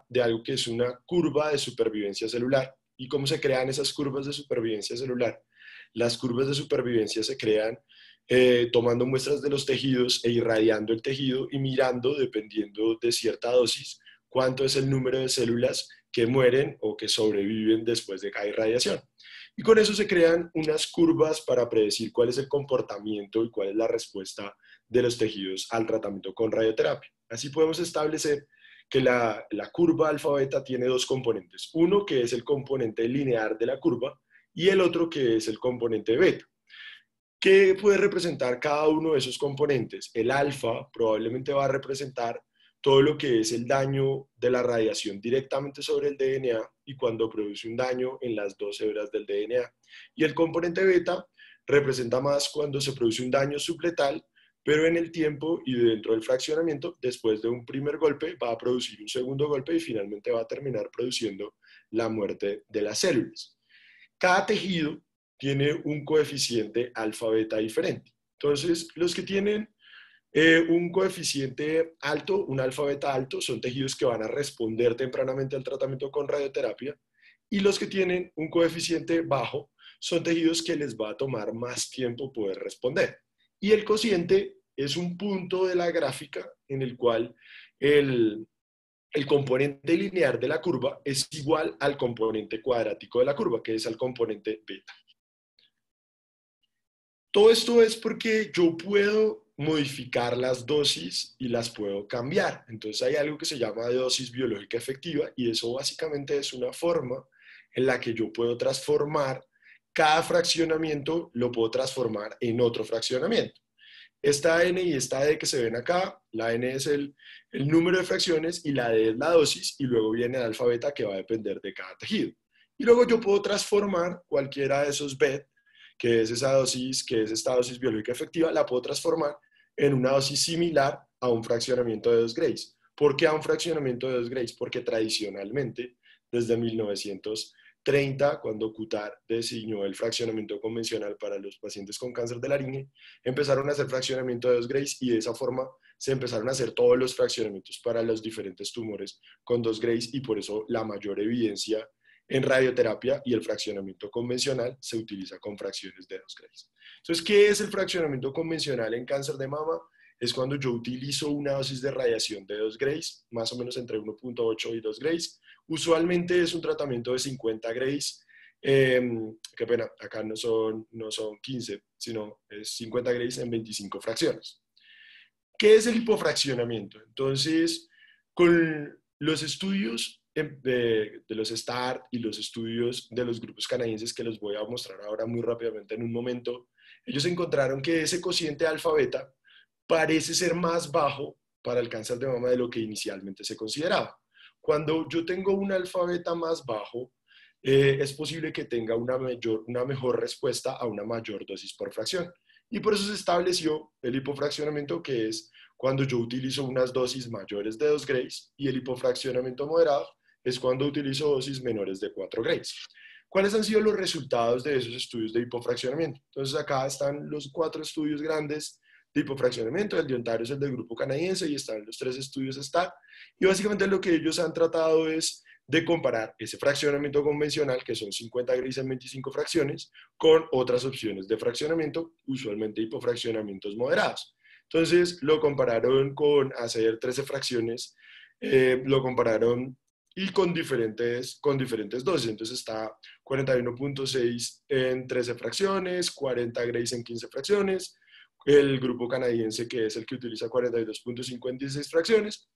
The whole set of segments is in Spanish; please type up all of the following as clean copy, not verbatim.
de algo que es una curva de supervivencia celular. ¿Y cómo se crean esas curvas de supervivencia celular? Las curvas de supervivencia se crean tomando muestras de los tejidos e irradiando el tejido y mirando, dependiendo de cierta dosis, cuánto es el número de células que mueren o que sobreviven después de cada irradiación. Y con eso se crean unas curvas para predecir cuál es el comportamiento y cuál es la respuesta de los tejidos al tratamiento con radioterapia. Así podemos establecer que la curva alfa-beta tiene dos componentes. Uno que es el componente lineal de la curva y el otro que es el componente beta. ¿Qué puede representar cada uno de esos componentes? El alfa probablemente va a representar todo lo que es el daño de la radiación directamente sobre el DNA y cuando produce un daño en las dos hebras del DNA. Y el componente beta representa más cuando se produce un daño subletal, pero en el tiempo y dentro del fraccionamiento, después de un primer golpe, va a producir un segundo golpe y finalmente va a terminar produciendo la muerte de las células. Cada tejido tiene un coeficiente alfa-beta diferente. Entonces, los que tienen un coeficiente alto, un alfa-beta alto, son tejidos que van a responder tempranamente al tratamiento con radioterapia, y los que tienen un coeficiente bajo son tejidos que les va a tomar más tiempo poder responder. Y el cociente es un punto de la gráfica en el cual el, el componente lineal de la curva es igual al componente cuadrático de la curva, que es el componente beta. Todo esto es porque yo puedo modificar las dosis y las puedo cambiar. Entonces hay algo que se llama dosis biológica efectiva y eso básicamente es una forma en la que yo puedo transformar cada fraccionamiento, lo puedo transformar en otro fraccionamiento. Esta N y esta D que se ven acá, la N es el número de fracciones y la D es la dosis y luego viene el alfa beta que va a depender de cada tejido. Y luego yo puedo transformar cualquiera de esos BET, que es esa dosis, que es esta dosis biológica efectiva, la puedo transformar en una dosis similar a un fraccionamiento de 2 Grays. ¿Por qué a un fraccionamiento de 2 Grays? Porque tradicionalmente, desde 1930, cuando Kutar diseñó el fraccionamiento convencional para los pacientes con cáncer de laringe, empezaron a hacer fraccionamiento de 2 Grays y de esa forma se empezaron a hacer todos los fraccionamientos para los diferentes tumores con 2 Grays y por eso la mayor evidencia en radioterapia y el fraccionamiento convencional se utiliza con fracciones de 2 Grays. Entonces, ¿qué es el fraccionamiento convencional en cáncer de mama? Es cuando yo utilizo una dosis de radiación de 2 Grays, más o menos entre 1.8 y 2 Grays. Usualmente es un tratamiento de 50 Grays. Qué pena, acá no son 15, sino es 50 Grays en 25 fracciones. ¿Qué es el hipofraccionamiento? Entonces, con los estudios de los STAR y los estudios de los grupos canadienses que los voy a mostrar ahora muy rápidamente en un momento, ellos encontraron que ese cociente alfa-beta parece ser más bajo para el cáncer de mama de lo que inicialmente se consideraba. Cuando yo tengo un alfa-beta más bajo, es posible que tenga una mejor respuesta a una mayor dosis por fracción. Y por eso se estableció el hipofraccionamiento, que es cuando yo utilizo unas dosis mayores de 2 Grays, y el hipofraccionamiento moderado es cuando utilizo dosis menores de 4 Grays. ¿Cuáles han sido los resultados de esos estudios de hipofraccionamiento? Entonces acá están los 4 estudios grandes de hipofraccionamiento, el de Ontario es el del grupo canadiense y están los 3 estudios STAR, y básicamente lo que ellos han tratado es de comparar ese fraccionamiento convencional, que son 50 Grays en 25 fracciones, con otras opciones de fraccionamiento, usualmente hipofraccionamientos moderados. Entonces lo compararon con hacer 13 fracciones, lo compararon y con diferentes dosis. Entonces está 41.6 en 13 fracciones, 40 Grays en 15 fracciones, el grupo canadiense que es el que utiliza 42.5 en 16 fracciones,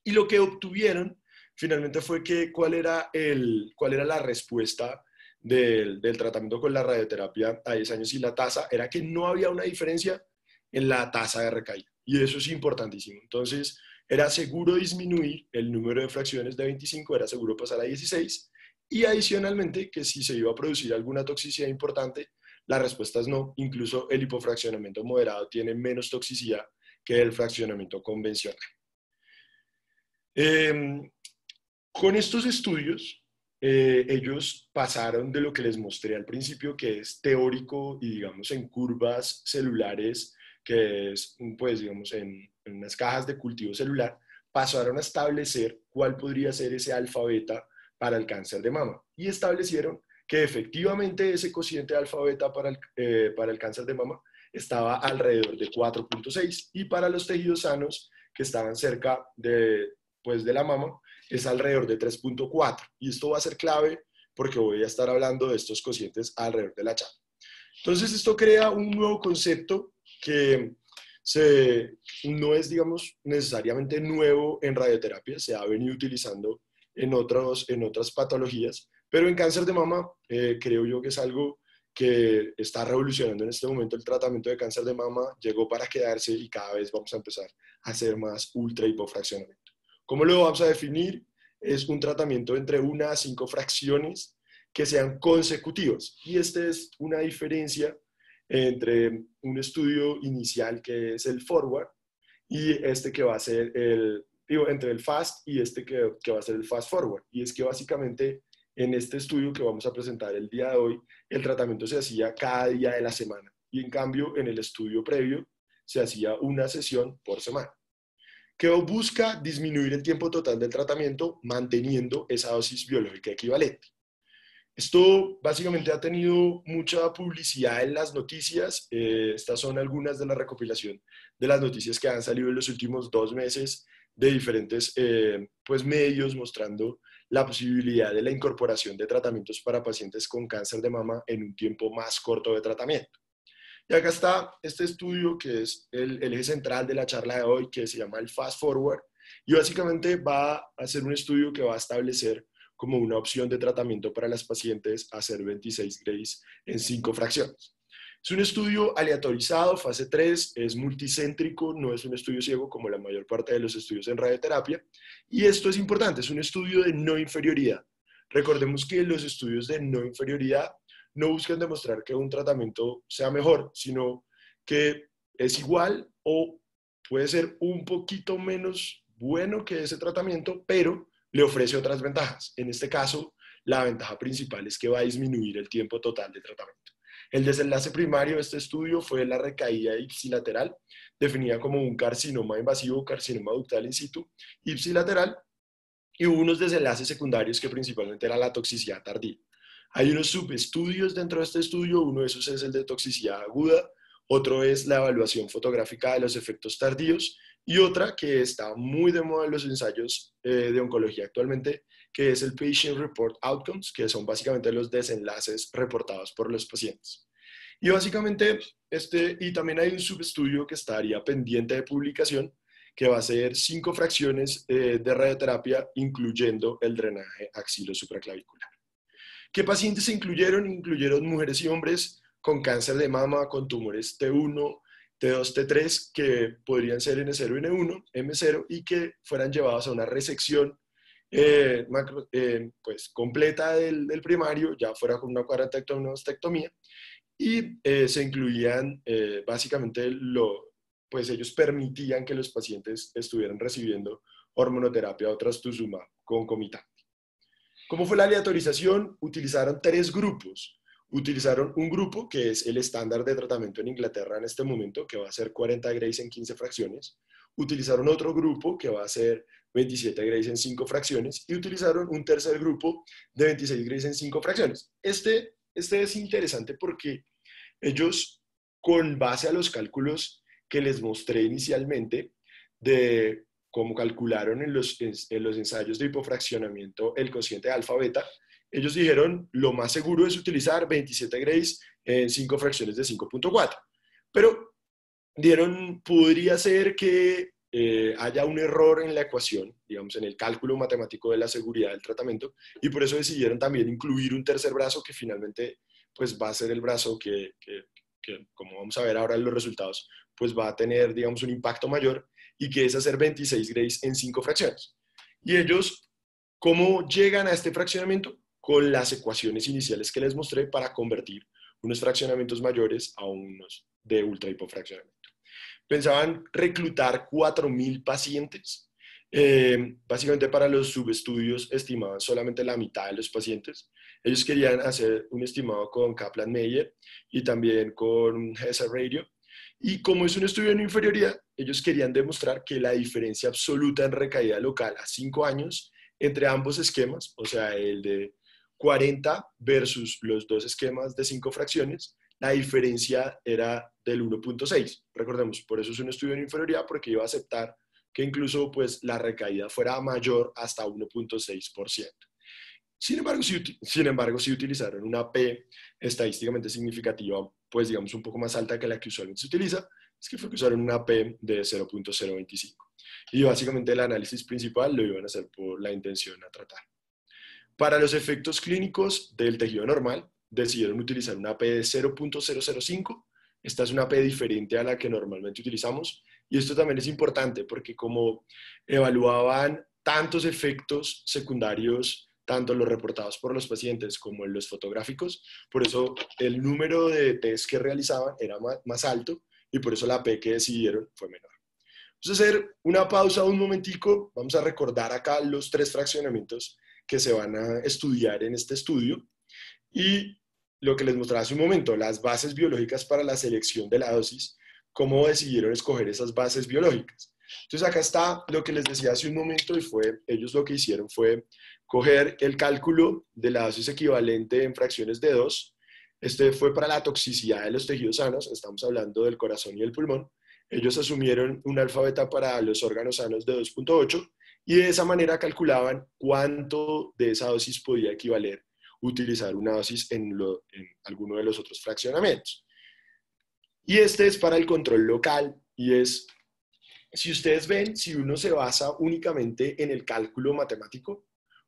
y lo que obtuvieron finalmente fue que cuál era la respuesta del tratamiento con la radioterapia a 10 años, y la tasa era que no había una diferencia en la tasa de recaída, y eso es importantísimo. Entonces, era seguro disminuir el número de fracciones de 25, era seguro pasar a 16, y adicionalmente que si se iba a producir alguna toxicidad importante, la respuesta es no. Incluso el hipofraccionamiento moderado tiene menos toxicidad que el fraccionamiento convencional. Eh, con estos estudios, ellos pasaron de lo que les mostré al principio, que es teórico y digamos en curvas celulares, que es pues digamos en unas cajas de cultivo celular, pasaron a establecer cuál podría ser ese alfa beta para el cáncer de mama. Y establecieron que efectivamente ese cociente alfa beta para el cáncer de mama estaba alrededor de 4.6 y para los tejidos sanos que estaban cerca de la mama es alrededor de 3.4. Y esto va a ser clave porque voy a estar hablando de estos cocientes alrededor de la charla. Entonces esto crea un nuevo concepto que no es, digamos, necesariamente nuevo en radioterapia, se ha venido utilizando en otras patologías, pero en cáncer de mama creo yo que es algo que está revolucionando en este momento el tratamiento de cáncer de mama, llegó para quedarse y cada vez vamos a empezar a hacer más ultra hipofraccionamiento. ¿Cómo lo vamos a definir? Es un tratamiento entre 1 a 5 fracciones que sean consecutivas. Y esta es una diferencia entre un estudio inicial que es el forward y este que va a ser entre el fast y este que va a ser el fast forward. Y es que básicamente en este estudio que vamos a presentar el día de hoy, el tratamiento se hacía cada día de la semana. Y en cambio, en el estudio previo, se hacía una sesión por semana, que busca disminuir el tiempo total del tratamiento manteniendo esa dosis biológica equivalente. Esto básicamente ha tenido mucha publicidad en las noticias. Estas son algunas de la recopilación de las noticias que han salido en los últimos 2 meses de diferentes medios mostrando la posibilidad de la incorporación de tratamientos para pacientes con cáncer de mama en un tiempo más corto de tratamiento. Y acá está este estudio que es el eje central de la charla de hoy, que se llama el Fast Forward, y básicamente va a ser un estudio que va a establecer como una opción de tratamiento para las pacientes hacer 26 Grays en 5 fracciones. Es un estudio aleatorizado, fase 3, es multicéntrico, no es un estudio ciego como la mayor parte de los estudios en radioterapia. Y esto es importante, es un estudio de no inferioridad. Recordemos que los estudios de no inferioridad no buscan demostrar que un tratamiento sea mejor, sino que es igual o puede ser un poquito menos bueno que ese tratamiento, pero le ofrece otras ventajas. En este caso, la ventaja principal es que va a disminuir el tiempo total de tratamiento. El desenlace primario de este estudio fue la recaída ipsilateral, definida como un carcinoma invasivo, carcinoma ductal in situ, ipsilateral, y hubo unos desenlaces secundarios que principalmente era la toxicidad tardía. Hay unos subestudios dentro de este estudio, uno de esos es el de toxicidad aguda, otro es la evaluación fotográfica de los efectos tardíos y otra que está muy de moda en los ensayos de oncología actualmente, que es el Patient Report Outcomes, que son básicamente los desenlaces reportados por los pacientes. Y básicamente, y también hay un subestudio que estaría pendiente de publicación, que va a ser 5 fracciones de radioterapia, incluyendo el drenaje axilosupraclavicular. ¿Qué pacientes se incluyeron? Incluyeron mujeres y hombres con cáncer de mama, con tumores T1, T2, T3, que podrían ser N0, N1, M0, y que fueran llevados a una resección completa del primario, ya fuera con una cuadrantectomía o una mastectomía, y se incluían básicamente pues ellos permitían que los pacientes estuvieran recibiendo hormonoterapia o trastuzumab concomitante. ¿Cómo fue la aleatorización? Utilizaron 3 grupos. Utilizaron un grupo que es el estándar de tratamiento en Inglaterra en este momento, que va a ser 40 Grays en 15 fracciones. Utilizaron otro grupo que va a ser 27 Grays en 5 fracciones. Y utilizaron un tercer grupo de 26 Grays en 5 fracciones. Este es interesante porque ellos, con base a los cálculos que les mostré inicialmente, de cómo calcularon en los ensayos de hipofraccionamiento el cociente alfa-beta, ellos dijeron lo más seguro es utilizar 27 Grays en 5 fracciones de 5.4. Pero podría ser que haya un error en la ecuación, digamos, en el cálculo matemático de la seguridad del tratamiento, y por eso decidieron también incluir un tercer brazo que finalmente pues va a ser el brazo que como vamos a ver ahora en los resultados, pues va a tener, digamos, un impacto mayor, y que es hacer 26 Grays en 5 fracciones. Y ellos, ¿cómo llegan a este fraccionamiento? Con las ecuaciones iniciales que les mostré para convertir unos fraccionamientos mayores a unos de ultra hipofraccionamiento. Pensaban reclutar 4.000 pacientes. Básicamente para los subestudios estimaban solamente la mitad de los pacientes. Ellos querían hacer un estimado con Kaplan-Meier y también con Hazard Radio. Y como es un estudio de no inferioridad, ellos querían demostrar que la diferencia absoluta en recaída local a 5 años entre ambos esquemas, o sea, el de 40 versus los dos esquemas de 5 fracciones, la diferencia era del 1.6. Recordemos, por eso es un estudio de no inferioridad, porque iba a aceptar que incluso pues, la recaída fuera mayor hasta 1.6%. Sin embargo, si utilizaron una P estadísticamente significativa, pues digamos un poco más alta que la que usualmente se utiliza, es que fue que usaron una P de 0.025. Y básicamente el análisis principal lo iban a hacer por la intención a tratar. Para los efectos clínicos del tejido normal, decidieron utilizar una P de 0.005. Esta es una P diferente a la que normalmente utilizamos. Y esto también es importante porque como evaluaban tantos efectos secundarios, tanto los reportados por los pacientes como los fotográficos, por eso el número de test que realizaban era más alto y por eso la P que decidieron fue menor. Vamos a hacer una pausa un momentico, vamos a recordar acá los 3 fraccionamientos que se van a estudiar en este estudio y lo que les mostraba hace un momento, las bases biológicas para la selección de la dosis, cómo decidieron escoger esas bases biológicas. Entonces acá está lo que les decía hace un momento y ellos lo que hicieron fue coger el cálculo de la dosis equivalente en fracciones de 2. Este fue para la toxicidad de los tejidos sanos, estamos hablando del corazón y el pulmón. Ellos asumieron un alfa beta para los órganos sanos de 2.8 y de esa manera calculaban cuánto de esa dosis podía equivaler utilizar una dosis en alguno de los otros fraccionamientos. Y este es para el control local y es, si ustedes ven, si uno se basa únicamente en el cálculo matemático,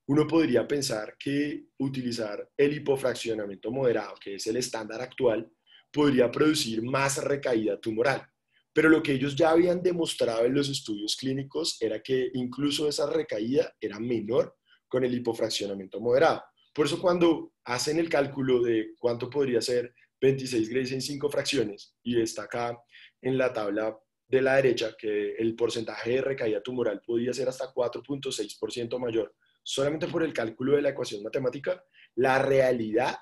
uno podría pensar que utilizar el hipofraccionamiento moderado, que es el estándar actual, podría producir más recaída tumoral. Pero lo que ellos ya habían demostrado en los estudios clínicos era que incluso esa recaída era menor con el hipofraccionamiento moderado. Por eso cuando hacen el cálculo de cuánto podría ser 26 Grays en 5 fracciones, y está acá en la tabla de la derecha que el porcentaje de recaída tumoral podía ser hasta 4.6% mayor, solamente por el cálculo de la ecuación matemática, la realidad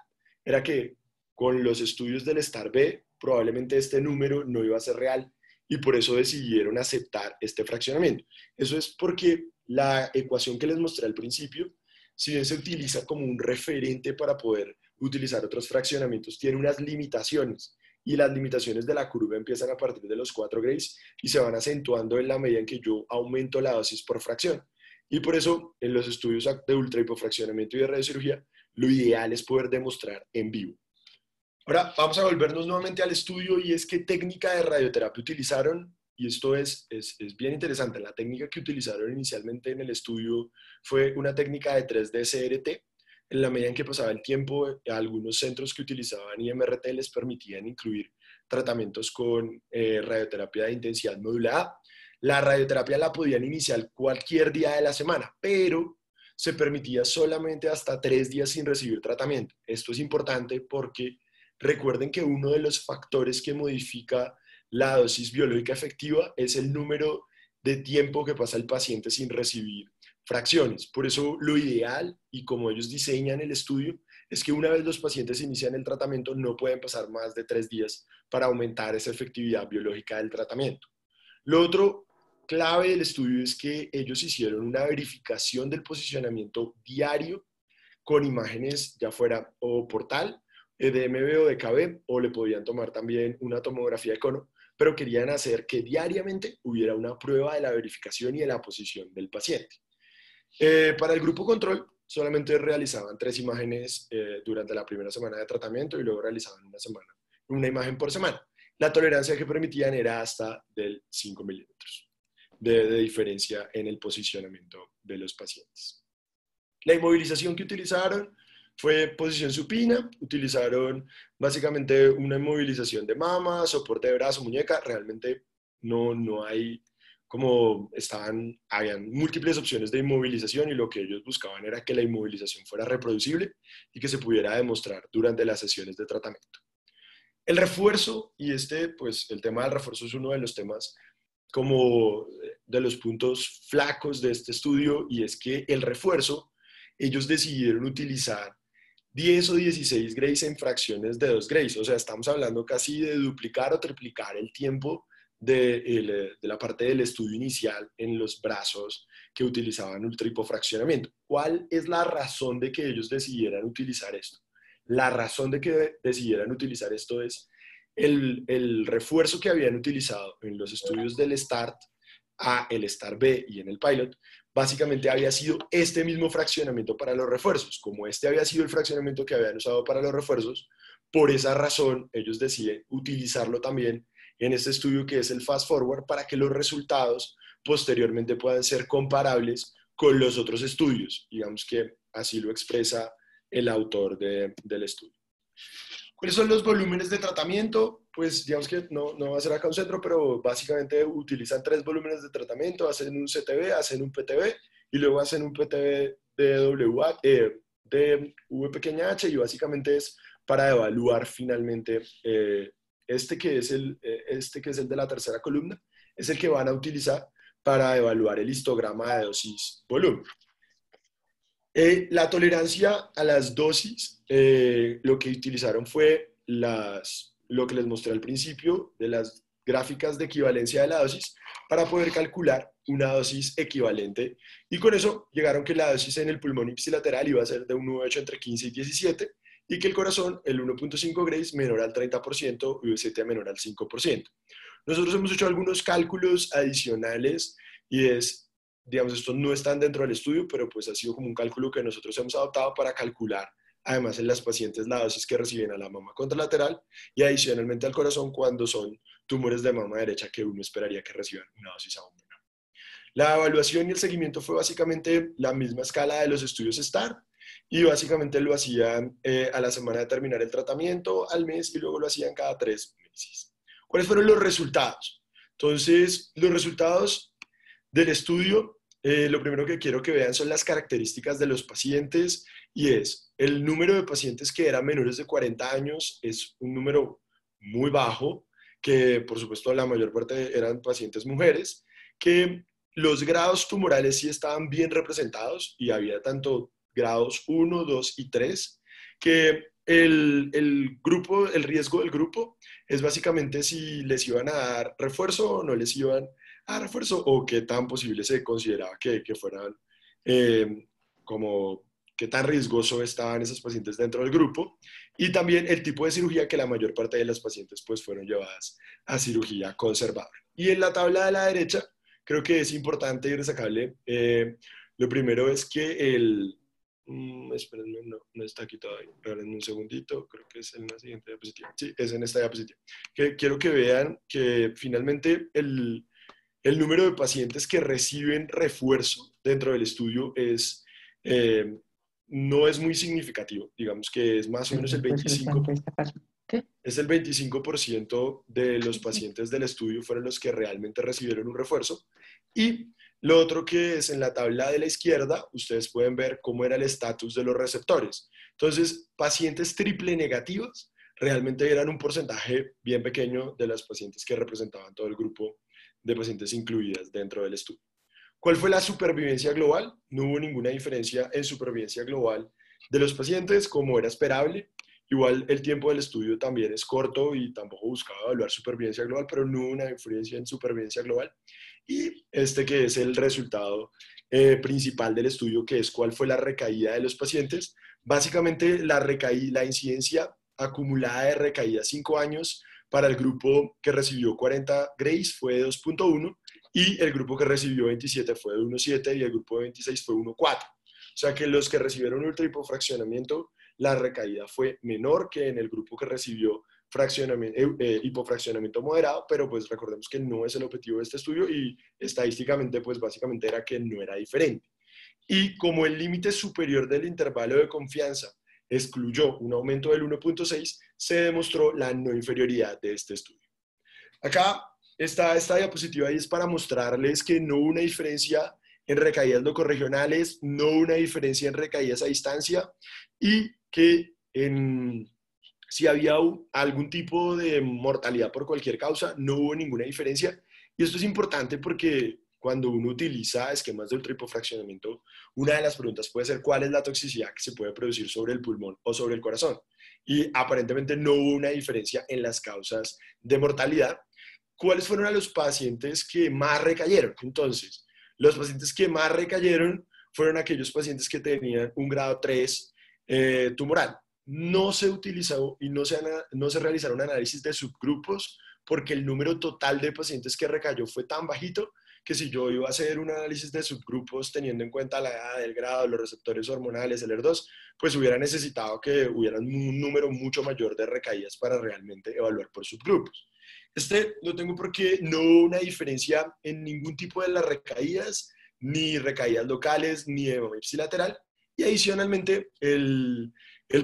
era que con los estudios del STAR-B probablemente este número no iba a ser real y por eso decidieron aceptar este fraccionamiento. Eso es porque la ecuación que les mostré al principio, si bien se utiliza como un referente para poder utilizar otros fraccionamientos, tiene unas limitaciones y las limitaciones de la curva empiezan a partir de los 4 Grays y se van acentuando en la medida en que yo aumento la dosis por fracción. Y por eso, en los estudios de ultrahipofraccionamiento y de radiocirugía, lo ideal es poder demostrar en vivo. Ahora, vamos a volvernos nuevamente al estudio y es qué técnica de radioterapia utilizaron. Y esto es bien interesante. La técnica que utilizaron inicialmente en el estudio fue una técnica de 3D CRT. En la medida en que pasaba el tiempo, algunos centros que utilizaban IMRT les permitían incluir tratamientos con radioterapia de intensidad modulada. La radioterapia la podían iniciar cualquier día de la semana, pero se permitía solamente hasta 3 días sin recibir tratamiento. Esto es importante porque recuerden que uno de los factores que modifica la dosis biológica efectiva es el número de tiempo que pasa el paciente sin recibir fracciones. Por eso lo ideal, y como ellos diseñan el estudio, es que una vez los pacientes inician el tratamiento no pueden pasar más de 3 días para aumentar esa efectividad biológica del tratamiento. Lo otro clave del estudio es que ellos hicieron una verificación del posicionamiento diario con imágenes ya fuera o portal, de MB o de KB, o le podían tomar también una tomografía de cono, pero querían hacer que diariamente hubiera una prueba de la verificación y de la posición del paciente. Para el grupo control, solamente realizaban 3 imágenes durante la primera semana de tratamiento y luego realizaban una imagen por semana. La tolerancia que permitían era hasta del 5 milímetros de diferencia en el posicionamiento de los pacientes. La inmovilización que utilizaron fue posición supina, utilizaron básicamente una inmovilización de mama, soporte de brazo, muñeca, realmente no hay como habían múltiples opciones de inmovilización y lo que ellos buscaban era que la inmovilización fuera reproducible y que se pudiera demostrar durante las sesiones de tratamiento. El refuerzo, y pues el tema del refuerzo es uno de los temas como de los puntos flacos de este estudio, y es que el refuerzo, ellos decidieron utilizar 10 o 16 grays en fracciones de 2 grays. O sea, estamos hablando casi de duplicar o triplicar el tiempo de la parte del estudio inicial en los brazos que utilizaban ultrahipofraccionamiento. ¿Cuál es la razón de que ellos decidieran utilizar esto? La razón de que decidieran utilizar esto es el refuerzo que habían utilizado en los estudios del START A, el START B y en el Pilot, básicamente había sido este mismo fraccionamiento para los refuerzos. Como este había sido el fraccionamiento que habían usado para los refuerzos, por esa razón ellos deciden utilizarlo también en este estudio que es el Fast Forward para que los resultados posteriormente puedan ser comparables con los otros estudios. Digamos que así lo expresa el autor del estudio. ¿Cuáles son los volúmenes de tratamiento? Pues digamos que no va a ser acá un centro, pero básicamente utilizan 3 volúmenes de tratamiento, hacen un CTB, hacen un PTB y luego hacen un PTB de V pequeña h y básicamente es para evaluar finalmente este que es el de la tercera columna, es el que van a utilizar para evaluar el histograma de dosis volumen. La tolerancia a las dosis, lo que utilizaron fue lo que les mostré al principio de las gráficas de equivalencia de la dosis para poder calcular una dosis equivalente y con eso llegaron que la dosis en el pulmón ipsilateral iba a ser de un UVH entre 15 y 17 y que el corazón el 1.5 grays menor al 30% y VCT menor al 5%. Nosotros hemos hecho algunos cálculos adicionales y digamos, estos no están dentro del estudio, pero pues ha sido como un cálculo que nosotros hemos adoptado para calcular, además en las pacientes, la dosis que reciben a la mama contralateral y adicionalmente al corazón cuando son tumores de mama derecha que uno esperaría que reciban una dosis aún menor. La evaluación y el seguimiento fue básicamente la misma escala de los estudios STAR y básicamente lo hacían a la semana de terminar el tratamiento, al mes y luego lo hacían cada 3 meses. ¿Cuáles fueron los resultados? Entonces, los resultados del estudio, lo primero que quiero que vean son las características de los pacientes y es el número de pacientes que eran menores de 40 años es un número muy bajo, que por supuesto la mayor parte eran pacientes mujeres, que los grados tumorales sí estaban bien representados y había tanto grados 1, 2 y 3, que el riesgo del grupo es básicamente si les iban a dar refuerzo o no les iban a refuerzo o qué tan posible se consideraba que fueran, como qué tan riesgoso estaban esos pacientes dentro del grupo y también el tipo de cirugía que la mayor parte de las pacientes pues fueron llevadas a cirugía conservadora. Y en la tabla de la derecha creo que es importante y destacable, lo primero es que espérenme, no está aquí todavía, regálenme un segundito, creo que es en la siguiente diapositiva, sí, es en esta diapositiva, que quiero que vean que finalmente el número de pacientes que reciben refuerzo dentro del estudio no es muy significativo, digamos que es más o menos el 25%. Es el 25% de los pacientes del estudio fueron los que realmente recibieron un refuerzo. Y lo otro que es en la tabla de la izquierda, ustedes pueden ver cómo era el estatus de los receptores. Entonces, pacientes triple negativos realmente eran un porcentaje bien pequeño de las pacientes que representaban todo el grupo de pacientes incluidas dentro del estudio. ¿Cuál fue la supervivencia global? No hubo ninguna diferencia en supervivencia global de los pacientes, como era esperable. Igual el tiempo del estudio también es corto y tampoco buscaba evaluar supervivencia global, pero no hubo una diferencia en supervivencia global. Y este que es el resultado principal del estudio, que es cuál fue la recaída de los pacientes. Básicamente la incidencia acumulada de recaída 5 años para el grupo que recibió 40 grays fue de 2.1 y el grupo que recibió 27 fue de 1.7 y el grupo de 26 fue 1.4. O sea que los que recibieron ultrahipofraccionamiento, la recaída fue menor que en el grupo que recibió hipofraccionamiento moderado, pero pues recordemos que no es el objetivo de este estudio y estadísticamente pues básicamente era que no era diferente. Y como el límite superior del intervalo de confianza excluyó un aumento del 1.6, se demostró la no inferioridad de este estudio. Acá está esta diapositiva y es para mostrarles que no hubo una diferencia en recaídas locorregionales, no hubo una diferencia en recaídas a distancia y que si había algún tipo de mortalidad por cualquier causa, no hubo ninguna diferencia. Y esto es importante porque cuando uno utiliza esquemas de ultrahipofraccionamiento, una de las preguntas puede ser cuál es la toxicidad que se puede producir sobre el pulmón o sobre el corazón. Y aparentemente no hubo una diferencia en las causas de mortalidad. ¿Cuáles fueron a los pacientes que más recayeron? Entonces, los pacientes que más recayeron fueron aquellos pacientes que tenían un grado 3 tumoral. No se utilizó y no se realizaron análisis de subgrupos porque el número total de pacientes que recayó fue tan bajito que si yo iba a hacer un análisis de subgrupos teniendo en cuenta la edad, el grado, los receptores hormonales, el ER2, pues hubiera necesitado que hubiera un número mucho mayor de recaídas para realmente evaluar por subgrupos. No tengo por qué, no hubo una diferencia en ningún tipo de las recaídas, ni recaídas locales, ni de ipsilateral, y adicionalmente el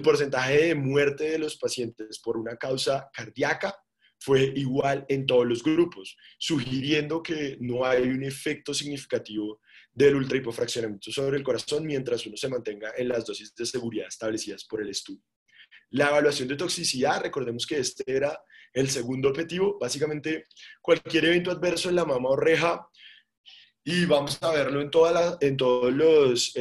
porcentaje de muerte de los pacientes por una causa cardíaca fue igual en todos los grupos, sugiriendo que no hay un efecto significativo del ultrahipofraccionamiento sobre el corazón mientras uno se mantenga en las dosis de seguridad establecidas por el estudio. La evaluación de toxicidad, recordemos que este era el segundo objetivo, básicamente cualquier evento adverso en la mama o reja, y vamos a verlo en todos los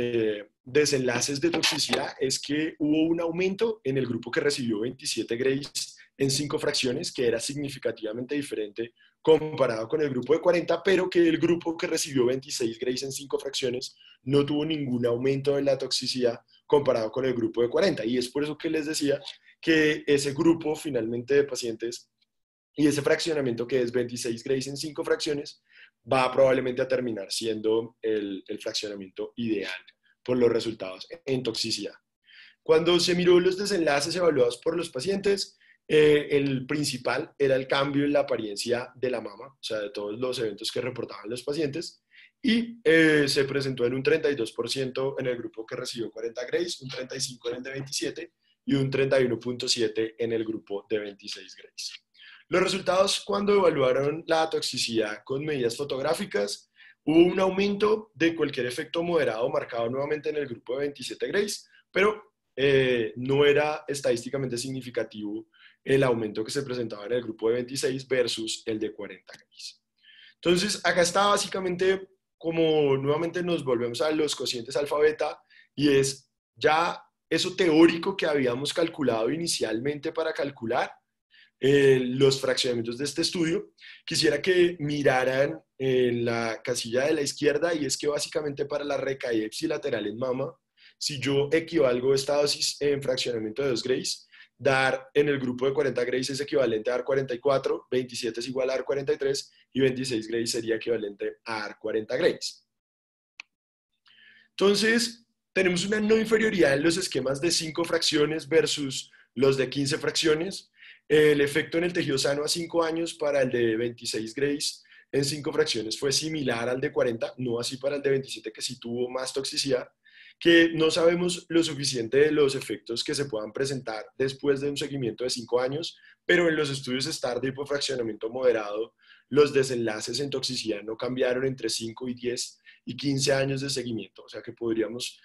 desenlaces de toxicidad, es que hubo un aumento en el grupo que recibió 27 Grays en 5 fracciones, que era significativamente diferente comparado con el grupo de 40, pero que el grupo que recibió 26 Grays en 5 fracciones no tuvo ningún aumento en la toxicidad comparado con el grupo de 40. Y es por eso que les decía que ese grupo finalmente de pacientes y ese fraccionamiento que es 26 Grays en 5 fracciones va probablemente a terminar siendo el fraccionamiento ideal por los resultados en toxicidad. Cuando se miró los desenlaces evaluados por los pacientes, el principal era el cambio en la apariencia de la mama, o sea, de todos los eventos que reportaban los pacientes, y se presentó en un 32% en el grupo que recibió 40 Grays, un 35% en el de 27 y un 31.7% en el grupo de 26 Grays. Los resultados cuando evaluaron la toxicidad con medidas fotográficas, hubo un aumento de cualquier efecto moderado marcado nuevamente en el grupo de 27 Grays, pero no era estadísticamente significativo el aumento que se presentaba en el grupo de 26 versus el de 40 Grays. Entonces, acá está básicamente como nuevamente nos volvemos a los cocientes alfa-beta y es ya eso teórico que habíamos calculado inicialmente para calcular los fraccionamientos de este estudio. Quisiera que miraran en la casilla de la izquierda y es que básicamente para la recaída ipsilateral en mama, si yo equivalgo esta dosis en fraccionamiento de 2 Grays, dar en el grupo de 40 Grays es equivalente a AR 44, 27 es igual a AR 43 y 26 Grays sería equivalente a AR 40 Grays. Entonces, tenemos una no inferioridad en los esquemas de 5 fracciones versus los de 15 fracciones. El efecto en el tejido sano a 5 años para el de 26 Grays en 5 fracciones fue similar al de 40, no así para el de 27 que sí tuvo más toxicidad, que no sabemos lo suficiente de los efectos que se puedan presentar después de un seguimiento de 5 años, pero en los estudios STAR de hipofraccionamiento moderado, los desenlaces en toxicidad no cambiaron entre 5 y 10 y 15 años de seguimiento, o sea que podríamos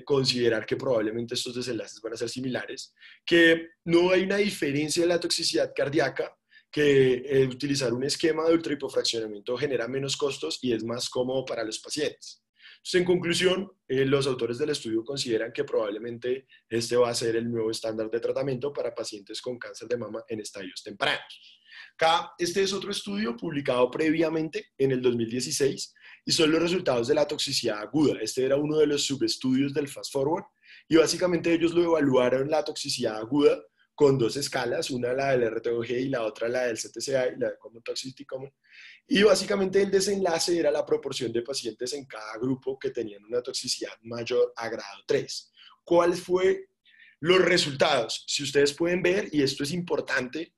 considerar que probablemente estos desenlaces van a ser similares, que no hay una diferencia en la toxicidad cardíaca, que utilizar un esquema de ultrahipofraccionamiento genera menos costos y es más cómodo para los pacientes. Entonces, en conclusión, los autores del estudio consideran que probablemente este va a ser el nuevo estándar de tratamiento para pacientes con cáncer de mama en estadios tempranos. Acá, este es otro estudio publicado previamente en el 2016 y son los resultados de la toxicidad aguda. Este era uno de los subestudios del Fast Forward y básicamente ellos lo evaluaron la toxicidad aguda con 2 escalas, una la del RTOG y la otra la del CTCA y la de Common Toxicity Common. Y básicamente el desenlace era la proporción de pacientes en cada grupo que tenían una toxicidad mayor a grado 3. ¿Cuáles fueron los resultados? Si ustedes pueden ver, y esto es importante,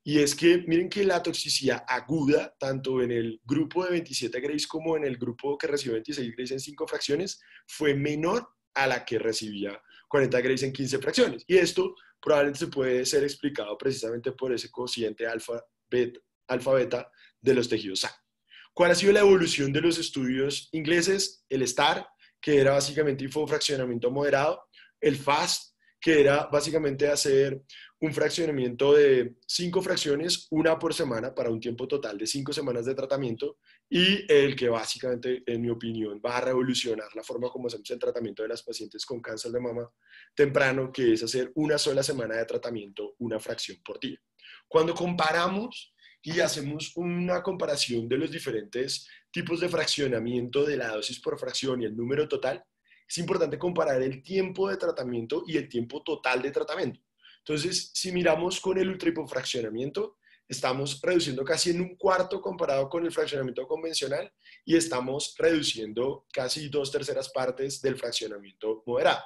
y es que miren que la toxicidad aguda, tanto en el grupo de 27 Grays como en el grupo que recibió 26 Grays en 5 fracciones, fue menor a la que recibía 40 Grays en 15 fracciones. Y esto probablemente se puede ser explicado precisamente por ese cociente alfa-beta de los tejidos sanos. ¿Cuál ha sido la evolución de los estudios ingleses? El STAR, que era básicamente infrafraccionamiento moderado, el FAST, que era básicamente hacer un fraccionamiento de 5 fracciones, una por semana, para un tiempo total de 5 semanas de tratamiento, y el que básicamente, en mi opinión, va a revolucionar la forma como hacemos el tratamiento de las pacientes con cáncer de mama temprano, que es hacer una sola semana de tratamiento, una fracción por día. Cuando comparamos y hacemos una comparación de los diferentes tipos de fraccionamiento de la dosis por fracción y el número total, es importante comparar el tiempo de tratamiento y el tiempo total de tratamiento. Entonces, si miramos con el ultrahipofraccionamiento, estamos reduciendo casi en un cuarto comparado con el fraccionamiento convencional y estamos reduciendo casi 2/3 del fraccionamiento moderado.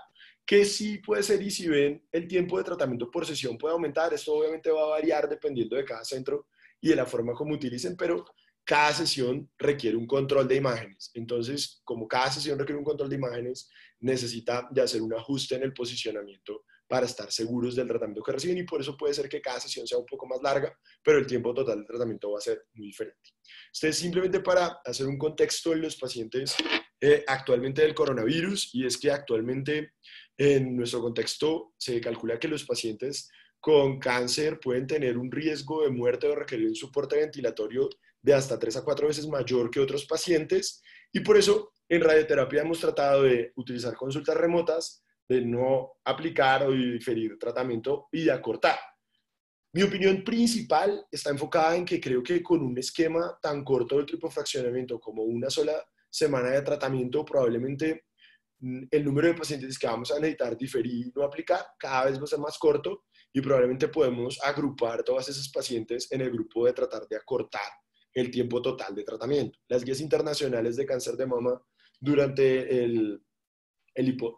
Que sí puede ser, y si ven, el tiempo de tratamiento por sesión puede aumentar. Esto obviamente va a variar dependiendo de cada centro y de la forma como utilicen, pero cada sesión requiere un control de imágenes. Entonces, como cada sesión requiere un control de imágenes, necesita de hacer un ajuste en el posicionamiento para estar seguros del tratamiento que reciben, y por eso puede ser que cada sesión sea un poco más larga, pero el tiempo total de tratamiento va a ser muy diferente. Entonces, simplemente para hacer un contexto en los pacientes actualmente del coronavirus, y es que actualmente en nuestro contexto se calcula que los pacientes con cáncer pueden tener un riesgo de muerte o requerir un soporte ventilatorio de hasta 3 a 4 veces mayor que otros pacientes, y por eso en radioterapia hemos tratado de utilizar consultas remotas, de no aplicar o diferir tratamiento y de acortar. Mi opinión principal está enfocada en que creo que con un esquema tan corto del tripofraccionamiento como una sola semana de tratamiento, probablemente el número de pacientes que vamos a necesitar diferir o aplicar cada vez va a ser más corto, y probablemente podemos agrupar todas esas pacientes en el grupo de tratar de acortar el tiempo total de tratamiento. Las guías internacionales de cáncer de mama durante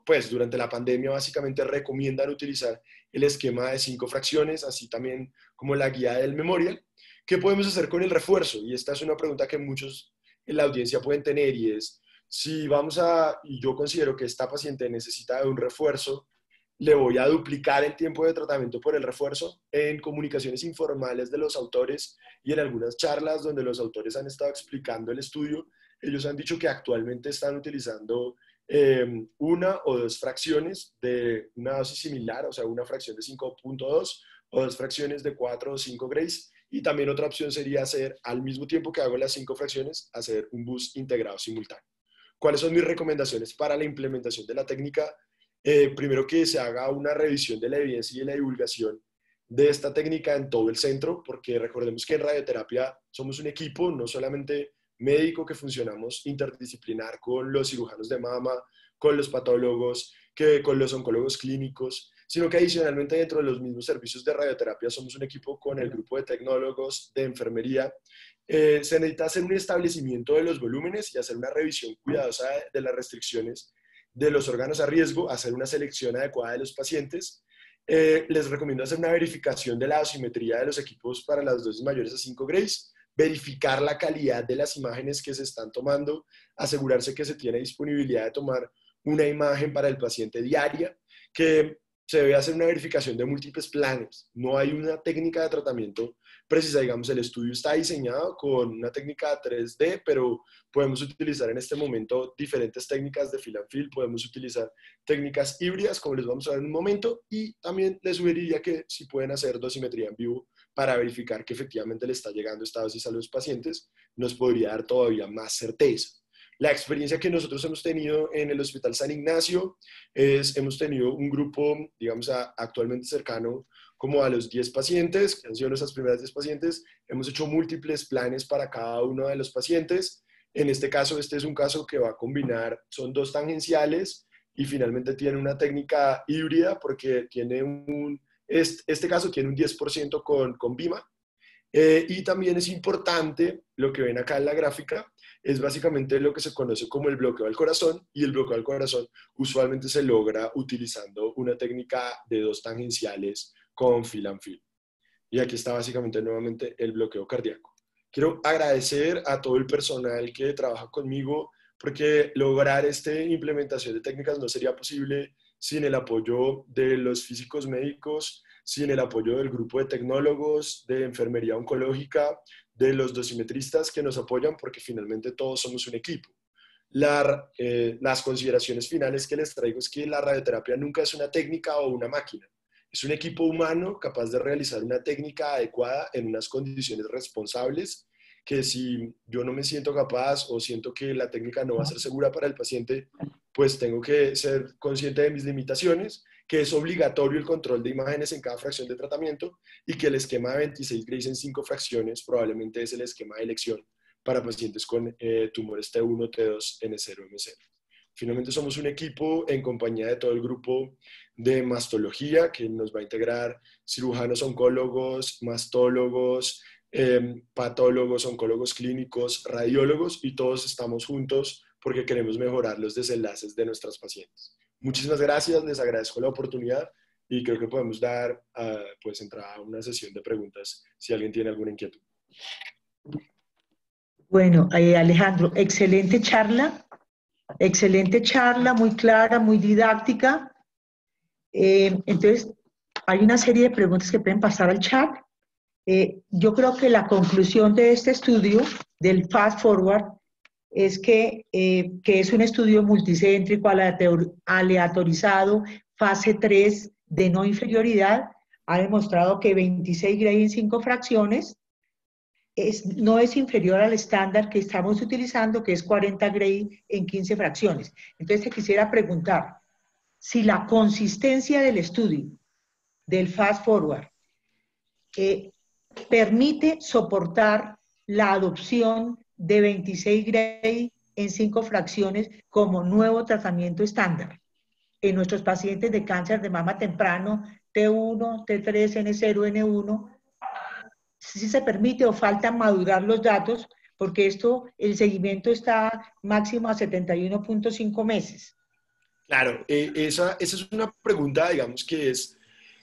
pues durante la pandemia básicamente recomiendan utilizar el esquema de 5 fracciones, así también como la guía del Memorial. ¿Qué podemos hacer con el refuerzo? Y esta es una pregunta que muchos en la audiencia pueden tener, y es, si vamos a, y yo considero que esta paciente necesita de un refuerzo, le voy a duplicar el tiempo de tratamiento por el refuerzo. En comunicaciones informales de los autores y en algunas charlas donde los autores han estado explicando el estudio, ellos han dicho que actualmente están utilizando una o dos fracciones de una dosis similar, o sea, una fracción de 5.2 o dos fracciones de 4 o 5 grays. Y también otra opción sería hacer, al mismo tiempo que hago las 5 fracciones, hacer un bus integrado simultáneo. ¿Cuáles son mis recomendaciones para la implementación de la técnica? Primero, que se haga una revisión de la evidencia y de la divulgación de esta técnica en todo el centro, porque recordemos que en radioterapia somos un equipo, no solamente médico, que funcionamos interdisciplinar con los cirujanos de mama, con los patólogos, con los oncólogos clínicos, sino que adicionalmente dentro de los mismos servicios de radioterapia somos un equipo con el grupo de tecnólogos, de enfermería. Se necesita hacer un establecimiento de los volúmenes y hacer una revisión cuidadosa de las restricciones de los órganos a riesgo, hacer una selección adecuada de los pacientes. Les recomiendo hacer una verificación de la dosimetría de los equipos para las dosis mayores a 5 grays, verificar la calidad de las imágenes que se están tomando, asegurarse que se tiene disponibilidad de tomar una imagen para el paciente diaria, que se debe hacer una verificación de múltiples planes. No hay una técnica de tratamiento precisa, digamos, el estudio está diseñado con una técnica 3D, pero podemos utilizar en este momento diferentes técnicas de fill and fill, podemos utilizar técnicas híbridas, como les vamos a ver en un momento, y también les sugeriría que si pueden hacer dosimetría en vivo para verificar que efectivamente le está llegando esta dosis a los pacientes, nos podría dar todavía más certeza. La experiencia que nosotros hemos tenido en el Hospital San Ignacio es, hemos tenido un grupo, digamos, actualmente cercano como a los 10 pacientes, que han sido nuestras primeras 10 pacientes. Hemos hecho múltiples planes para cada uno de los pacientes. En este caso, este es un caso que va a combinar, son dos tangenciales y finalmente tiene una técnica híbrida, porque tiene este caso tiene un 10% con BIMA. Y también es importante, lo que ven acá en la gráfica, es básicamente lo que se conoce como el bloqueo al corazón, y el bloqueo al corazón usualmente se logra utilizando una técnica de dos tangenciales con fill and fill. Y aquí está básicamente nuevamente el bloqueo cardíaco. Quiero agradecer a todo el personal que trabaja conmigo, porque lograr esta implementación de técnicas no sería posible sin el apoyo de los físicos médicos, sin el apoyo del grupo de tecnólogos, de enfermería oncológica, de los dosimetristas que nos apoyan, porque finalmente todos somos un equipo. Las consideraciones finales que les traigo es que la radioterapia nunca es una técnica o una máquina. Es un equipo humano capaz de realizar una técnica adecuada en unas condiciones responsables, que si yo no me siento capaz o siento que la técnica no va a ser segura para el paciente, pues tengo que ser consciente de mis limitaciones, que es obligatorio el control de imágenes en cada fracción de tratamiento y que el esquema de 26 Grays en 5 fracciones probablemente es el esquema de elección para pacientes con tumores T1, T2, N0, M0. Finalmente somos un equipo en compañía de todo el grupo de mastología que nos va a integrar cirujanos oncólogos, mastólogos, patólogos, oncólogos clínicos, radiólogos, y todos estamos juntos porque queremos mejorar los desenlaces de nuestras pacientes. Muchísimas gracias, les agradezco la oportunidad y creo que podemos dar pues entrada a una sesión de preguntas si alguien tiene alguna inquietud. Bueno, Alejandro, excelente charla, muy clara, muy didáctica. Entonces, hay una serie de preguntas que pueden pasar al chat. Yo creo que la conclusión de este estudio, del Fast Forward, es que es un estudio multicéntrico, aleatorizado, fase 3 de no inferioridad, ha demostrado que 26 Gray en 5 fracciones no es inferior al estándar que estamos utilizando, que es 40 Gray en 15 fracciones. Entonces, te quisiera preguntar si la consistencia del estudio, del Fast Forward, permite soportar la adopción de 26 Gray en 5 fracciones como nuevo tratamiento estándar en nuestros pacientes de cáncer de mama temprano, T1, T3, N0, N1, si se permite o falta madurar los datos, porque el seguimiento está máximo a 71.5 meses. Claro, esa es una pregunta, digamos, que es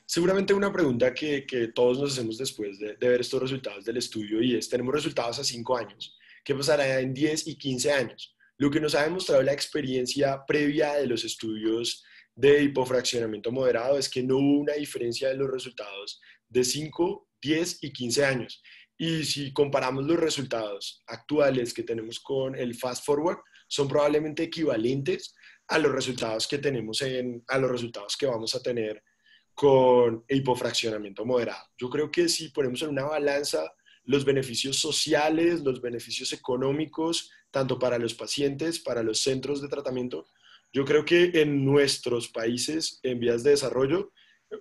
seguramente una pregunta que todos nos hacemos después de ver estos resultados del estudio, y es, tenemos resultados a 5 años, ¿qué pasará en 10 y 15 años? Lo que nos ha demostrado la experiencia previa de los estudios de hipofraccionamiento moderado es que no hubo una diferencia de los resultados de 5, 10 y 15 años. Y si comparamos los resultados actuales que tenemos con el Fast Forward, son probablemente equivalentes a los resultados que tenemos a los resultados que vamos a tener con hipofraccionamiento moderado. Yo creo que si ponemos en una balanza los beneficios sociales, los beneficios económicos, tanto para los pacientes, para los centros de tratamiento, yo creo que en nuestros países en vías de desarrollo,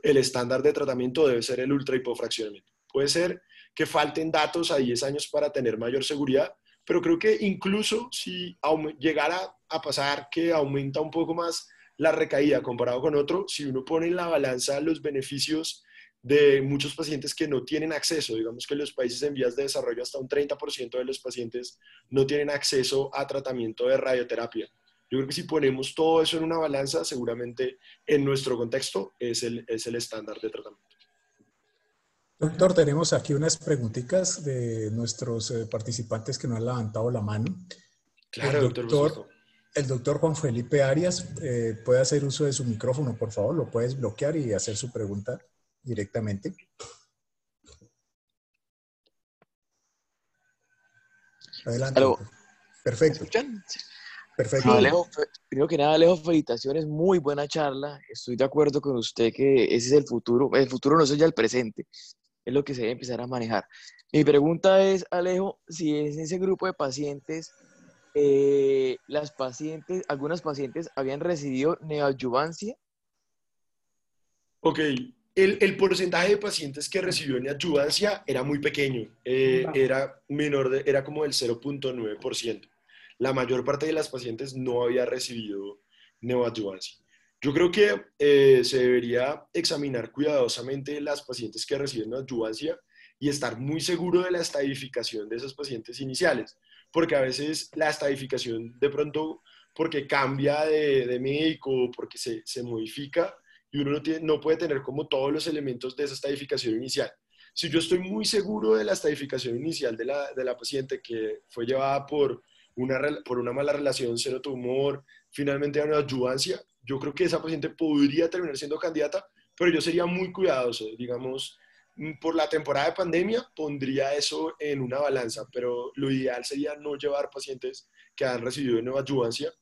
el estándar de tratamiento debe ser el ultra hipofraccionamiento. Puede ser que falten datos a 10 años para tener mayor seguridad, pero creo que incluso si llegara a pasar que aumenta un poco más la recaída comparado con otro, si uno pone en la balanza los beneficios de muchos pacientes que no tienen acceso, digamos que en los países en vías de desarrollo hasta un 30% de los pacientes no tienen acceso a tratamiento de radioterapia. Yo creo que si ponemos todo eso en una balanza, seguramente en nuestro contexto es el estándar de tratamiento. Doctor, tenemos aquí unas preguntitas de nuestros participantes que no han levantado la mano. Claro, doctor, por supuesto. El doctor Juan Felipe Arias puede hacer uso de su micrófono, por favor. Lo puedes bloquear y hacer su pregunta directamente. Adelante. ¿Aló? Perfecto. ¿Me escuchan? Perfecto. Sí. Alejo, primero que nada, Alejo, felicitaciones, muy buena charla. Estoy de acuerdo con usted que ese es el futuro. El futuro no es ya el presente, es lo que se debe empezar a manejar. Mi pregunta es, Alejo, si en ese grupo de pacientes, algunas pacientes habían recibido neoadyuvancia. Ok, el porcentaje de pacientes que recibió neoadyuvancia era muy pequeño, era era como del 0.9%. La mayor parte de las pacientes no había recibido neoadyuvancia. Yo creo que se debería examinar cuidadosamente las pacientes que reciben neoadyuvancia y estar muy seguro de la estadificación de esos pacientes iniciales, porque a veces la estadificación de pronto, porque cambia de médico, porque se modifica, y uno no puede tener como todos los elementos de esa estadificación inicial. Si yo estoy muy seguro de la estadificación inicial de la paciente que fue llevada por una mala relación, cero tumor, finalmente a una adyuvancia, yo creo que esa paciente podría terminar siendo candidata, pero yo sería muy cuidadoso, digamos, por la temporada de pandemia pondría eso en una balanza, pero lo ideal sería no llevar pacientes que han recibido neoadyuvancia,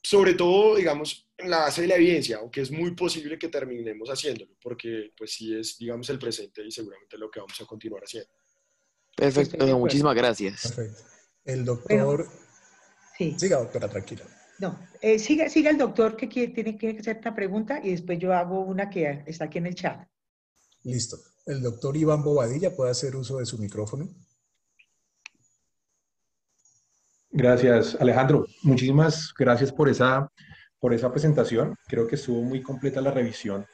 sobre todo, digamos, en la base de la evidencia, aunque es muy posible que terminemos haciéndolo, porque pues sí es, digamos, el presente y seguramente lo que vamos a continuar haciendo. Perfecto, Estoy de acuerdo. muchísimas gracias. Perfecto. El Bueno, doctor, sí. siga doctora, tranquila. No, siga el doctor tiene que hacer una pregunta y después yo hago una que está aquí en el chat. Listo. El doctor Iván Bobadilla puede hacer uso de su micrófono. Gracias, Alejandro. Muchísimas gracias por esa presentación. Creo que estuvo muy completa la revisión.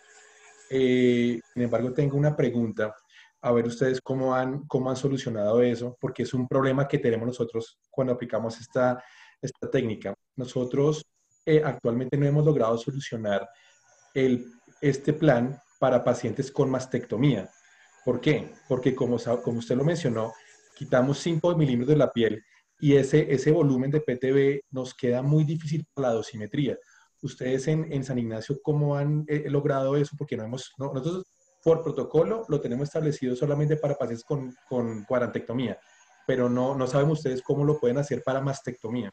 Sin embargo, tengo una pregunta. A ver ustedes cómo han solucionado eso, porque es un problema que tenemos nosotros cuando aplicamos esta técnica. Nosotros actualmente no hemos logrado solucionar este plan para pacientes con mastectomía. ¿Por qué? Porque como usted lo mencionó, quitamos 5 milímetros de la piel y ese volumen de PTB nos queda muy difícil para la dosimetría. Ustedes en San Ignacio, ¿cómo han logrado eso? Porque nosotros por protocolo lo tenemos establecido solamente para pacientes con cuadrantectomía, pero no saben ustedes cómo lo pueden hacer para mastectomía.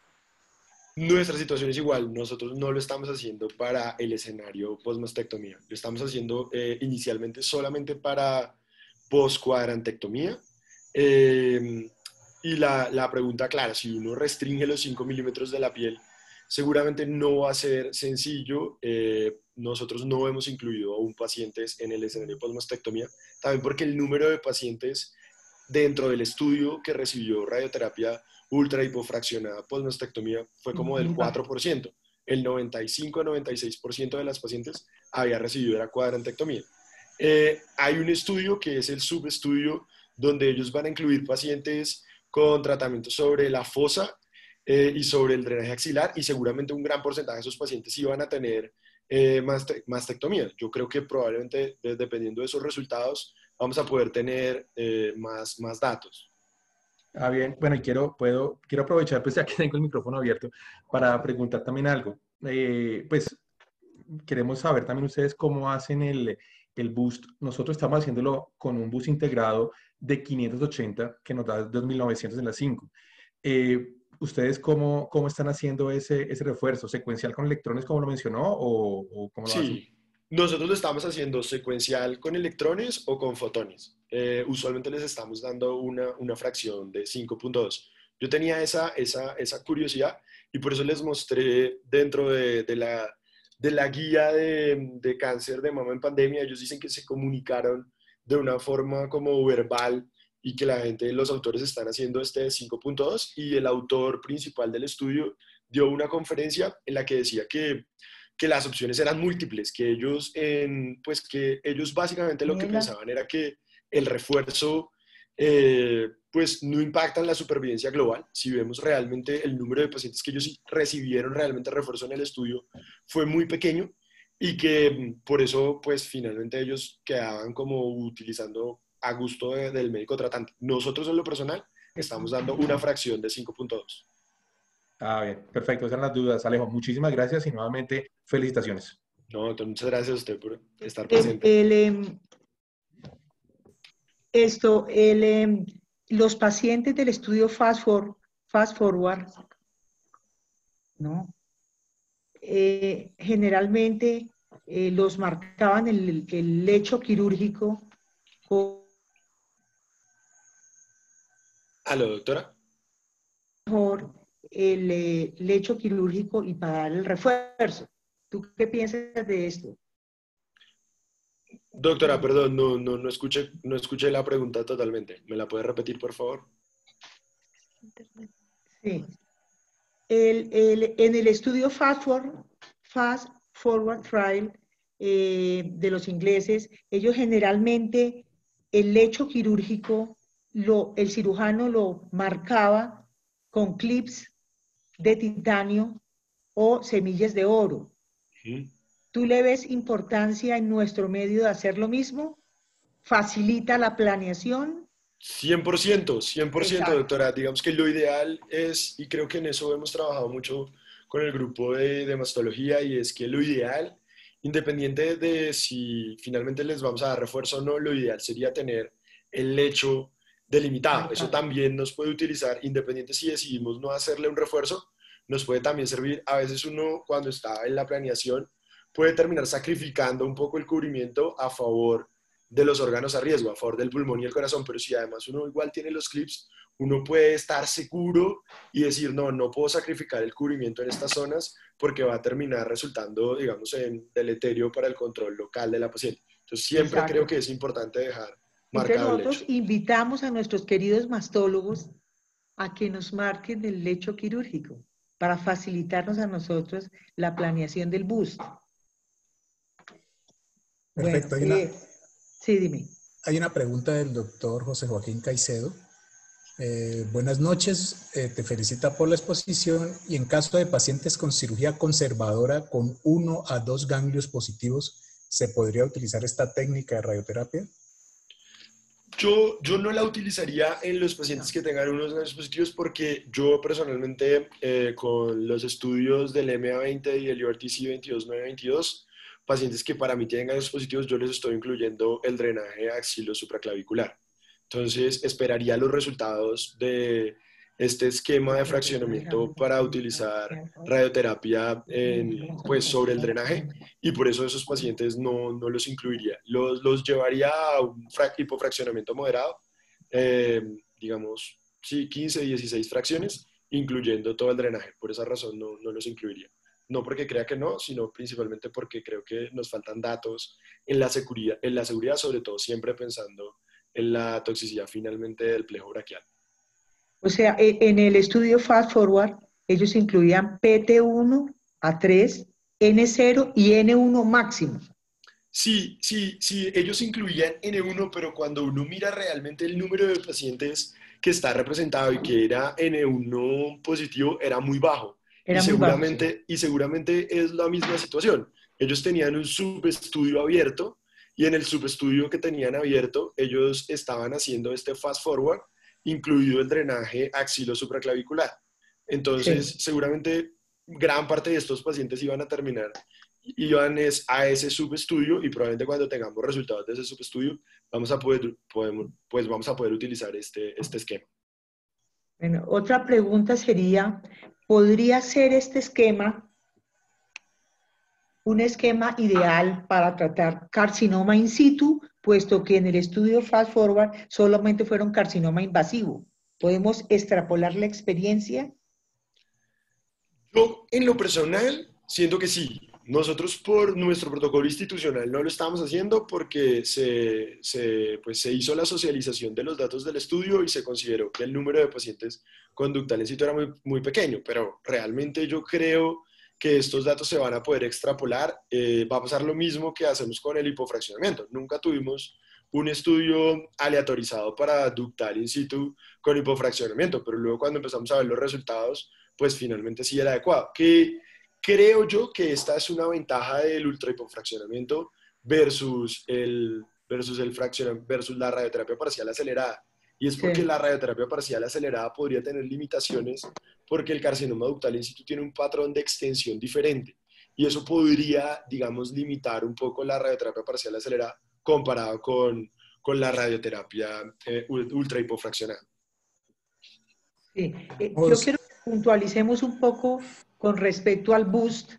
Nuestra situación es igual, nosotros no lo estamos haciendo para el escenario post-mastectomía, lo estamos haciendo inicialmente solamente para post-cuadrantectomía. Y la pregunta clara, si uno restringe los 5 milímetros de la piel, seguramente no va a ser sencillo. Nosotros no hemos incluido aún pacientes en el escenario post-mastectomía, también porque el número de pacientes dentro del estudio que recibió radioterapia ultra hipofraccionada post-mastectomía fue como del Muy bajo. 4%. El 95-96% de las pacientes había recibido la cuadrantectomía. Hay un estudio que es el subestudio donde ellos van a incluir pacientes con tratamiento sobre la fosa y sobre el drenaje axilar, y seguramente un gran porcentaje de esos pacientes iban a tener mastectomía. Yo creo que probablemente, dependiendo de esos resultados, vamos a poder tener más datos. Ah, bien. Bueno, y quiero aprovechar, pues ya que tengo el micrófono abierto, para preguntar también algo. Pues queremos saber también ustedes cómo hacen el boost. Nosotros estamos haciéndolo con un boost integrado de 580 que nos da 2.900 en la 5. ¿Ustedes cómo están haciendo ese refuerzo? ¿Secuencial con electrones, como lo mencionó, o cómo lo hacen? Sí, nosotros lo estamos haciendo secuencial con electrones o con fotones. Usualmente les estamos dando una fracción de 5,2. Yo tenía esa curiosidad y por eso les mostré dentro de la guía de cáncer de mama en pandemia. Ellos dicen que se comunicaron de una forma como verbal y que la gente, los autores están haciendo este de 5,2, y el autor principal del estudio dio una conferencia en la que decía que las opciones eran múltiples, pues que ellos básicamente lo que Mela. pensaban era que el refuerzo pues no impacta en la supervivencia global. Si vemos realmente el número de pacientes que ellos recibieron realmente refuerzo en el estudio fue muy pequeño, y que por eso pues finalmente ellos quedaban como utilizando a gusto del médico tratante. Nosotros en lo personal estamos dando una fracción de 5,2. Ah, bien, perfecto. Esas son las dudas, Alejo. Muchísimas gracias y nuevamente felicitaciones. No, entonces muchas gracias a usted por estar El, presente. el, em, los pacientes del estudio Fast Forward, ¿no? Generalmente los marcaban el lecho quirúrgico con ¿Aló, doctora? mejor el lecho quirúrgico y para dar el refuerzo. ¿Tú qué piensas de esto? Doctora, perdón, no escuché la pregunta totalmente. ¿Me la puede repetir, por favor? Sí. En el estudio Fast Forward Trial de los ingleses, ellos generalmente el lecho quirúrgico, el cirujano lo marcaba con clips de titanio o semillas de oro. Ujú. ¿Tú le ves importancia en nuestro medio de hacer lo mismo? ¿Facilita la planeación? 100%, 100%, Exacto. doctora. Digamos que lo ideal es, y creo que en eso hemos trabajado mucho con el grupo de mastología, y es que lo ideal, independiente de si finalmente les vamos a dar refuerzo o no, lo ideal sería tener el lecho delimitado. Eso Marcado. también nos puede utilizar, independiente si decidimos no hacerle un refuerzo, nos puede también servir. A veces uno, cuando está en la planeación, puede terminar sacrificando un poco el cubrimiento a favor de los órganos a riesgo, a favor del pulmón y el corazón, pero si además uno igual tiene los clips, uno puede estar seguro y decir, no, no puedo sacrificar el cubrimiento en estas zonas porque va a terminar resultando, digamos, en deleterio para el control local de la paciente. Entonces, siempre creo Exacto. que es importante dejar Entonces marcado el nosotros lecho. invitamos a nuestros queridos mastólogos a que nos marquen el lecho quirúrgico para facilitarnos a nosotros la planeación del bust. Bueno, Perfecto. sí, dime. Hay una pregunta del doctor José Joaquín Caicedo. Buenas noches, te felicita por la exposición y en caso de pacientes con cirugía conservadora con 1 a 2 ganglios positivos, ¿se podría utilizar esta técnica de radioterapia? Yo no la utilizaría en los pacientes que tengan unos ganglios positivos porque yo personalmente con los estudios del MA20 y el URTC 22922, pacientes que para mí tienen ganglios positivos, yo les estoy incluyendo el drenaje axilo-supraclavicular. Entonces esperaría los resultados de este esquema de fraccionamiento para utilizar radioterapia pues sobre el drenaje y por eso esos pacientes no los incluiría. Los llevaría a un hipofraccionamiento moderado, digamos, sí, 15, 16 fracciones, incluyendo todo el drenaje. Por esa razón no los incluiría. No porque crea que no, sino principalmente porque creo que nos faltan datos en la seguridad, sobre todo siempre pensando en la toxicidad finalmente del plejo braquial. O sea, en el estudio Fast Forward, ellos incluían PT1 a 3, N0 y N1 máximo. Sí, ellos incluían N1, pero cuando uno mira realmente el número de pacientes que está representado y que era N1 positivo, era muy bajo. Era muy bajo, sí. Y seguramente es la misma situación. Ellos tenían un subestudio abierto y en el subestudio que tenían abierto, ellos estaban haciendo este fast forward, incluido el drenaje axilo-supraclavicular. Entonces, Sí. seguramente gran parte de estos pacientes iban a terminar a ese subestudio y probablemente cuando tengamos resultados de ese subestudio vamos a poder utilizar este esquema. Bueno, otra pregunta sería, ¿podría ser este esquema un esquema ideal para tratar carcinoma in situ, puesto que en el estudio Fast Forward solamente fueron carcinoma invasivo? ¿Podemos extrapolar la experiencia? Yo, en lo personal, siento que sí. Nosotros por nuestro protocolo institucional no lo estamos haciendo porque pues, se hizo la socialización de los datos del estudio y se consideró que el número de pacientes conductal en situ era muy pequeño, pero realmente yo creo que estos datos se van a poder extrapolar. Va a pasar lo mismo que hacemos con el hipofraccionamiento. Nunca tuvimos un estudio aleatorizado para ductal in situ con hipofraccionamiento, pero luego cuando empezamos a ver los resultados, pues finalmente sí era adecuado. Que creo yo que esta es una ventaja del ultrahipofraccionamiento versus versus la radioterapia parcial acelerada. Y es porque Sí. la radioterapia parcial acelerada podría tener limitaciones porque el carcinoma ductal in situ tiene un patrón de extensión diferente. Y eso podría, digamos, limitar un poco la radioterapia parcial acelerada comparado con la radioterapia ultrahipofraccionada. Sí. Yo quiero que puntualicemos un poco con respecto al boost,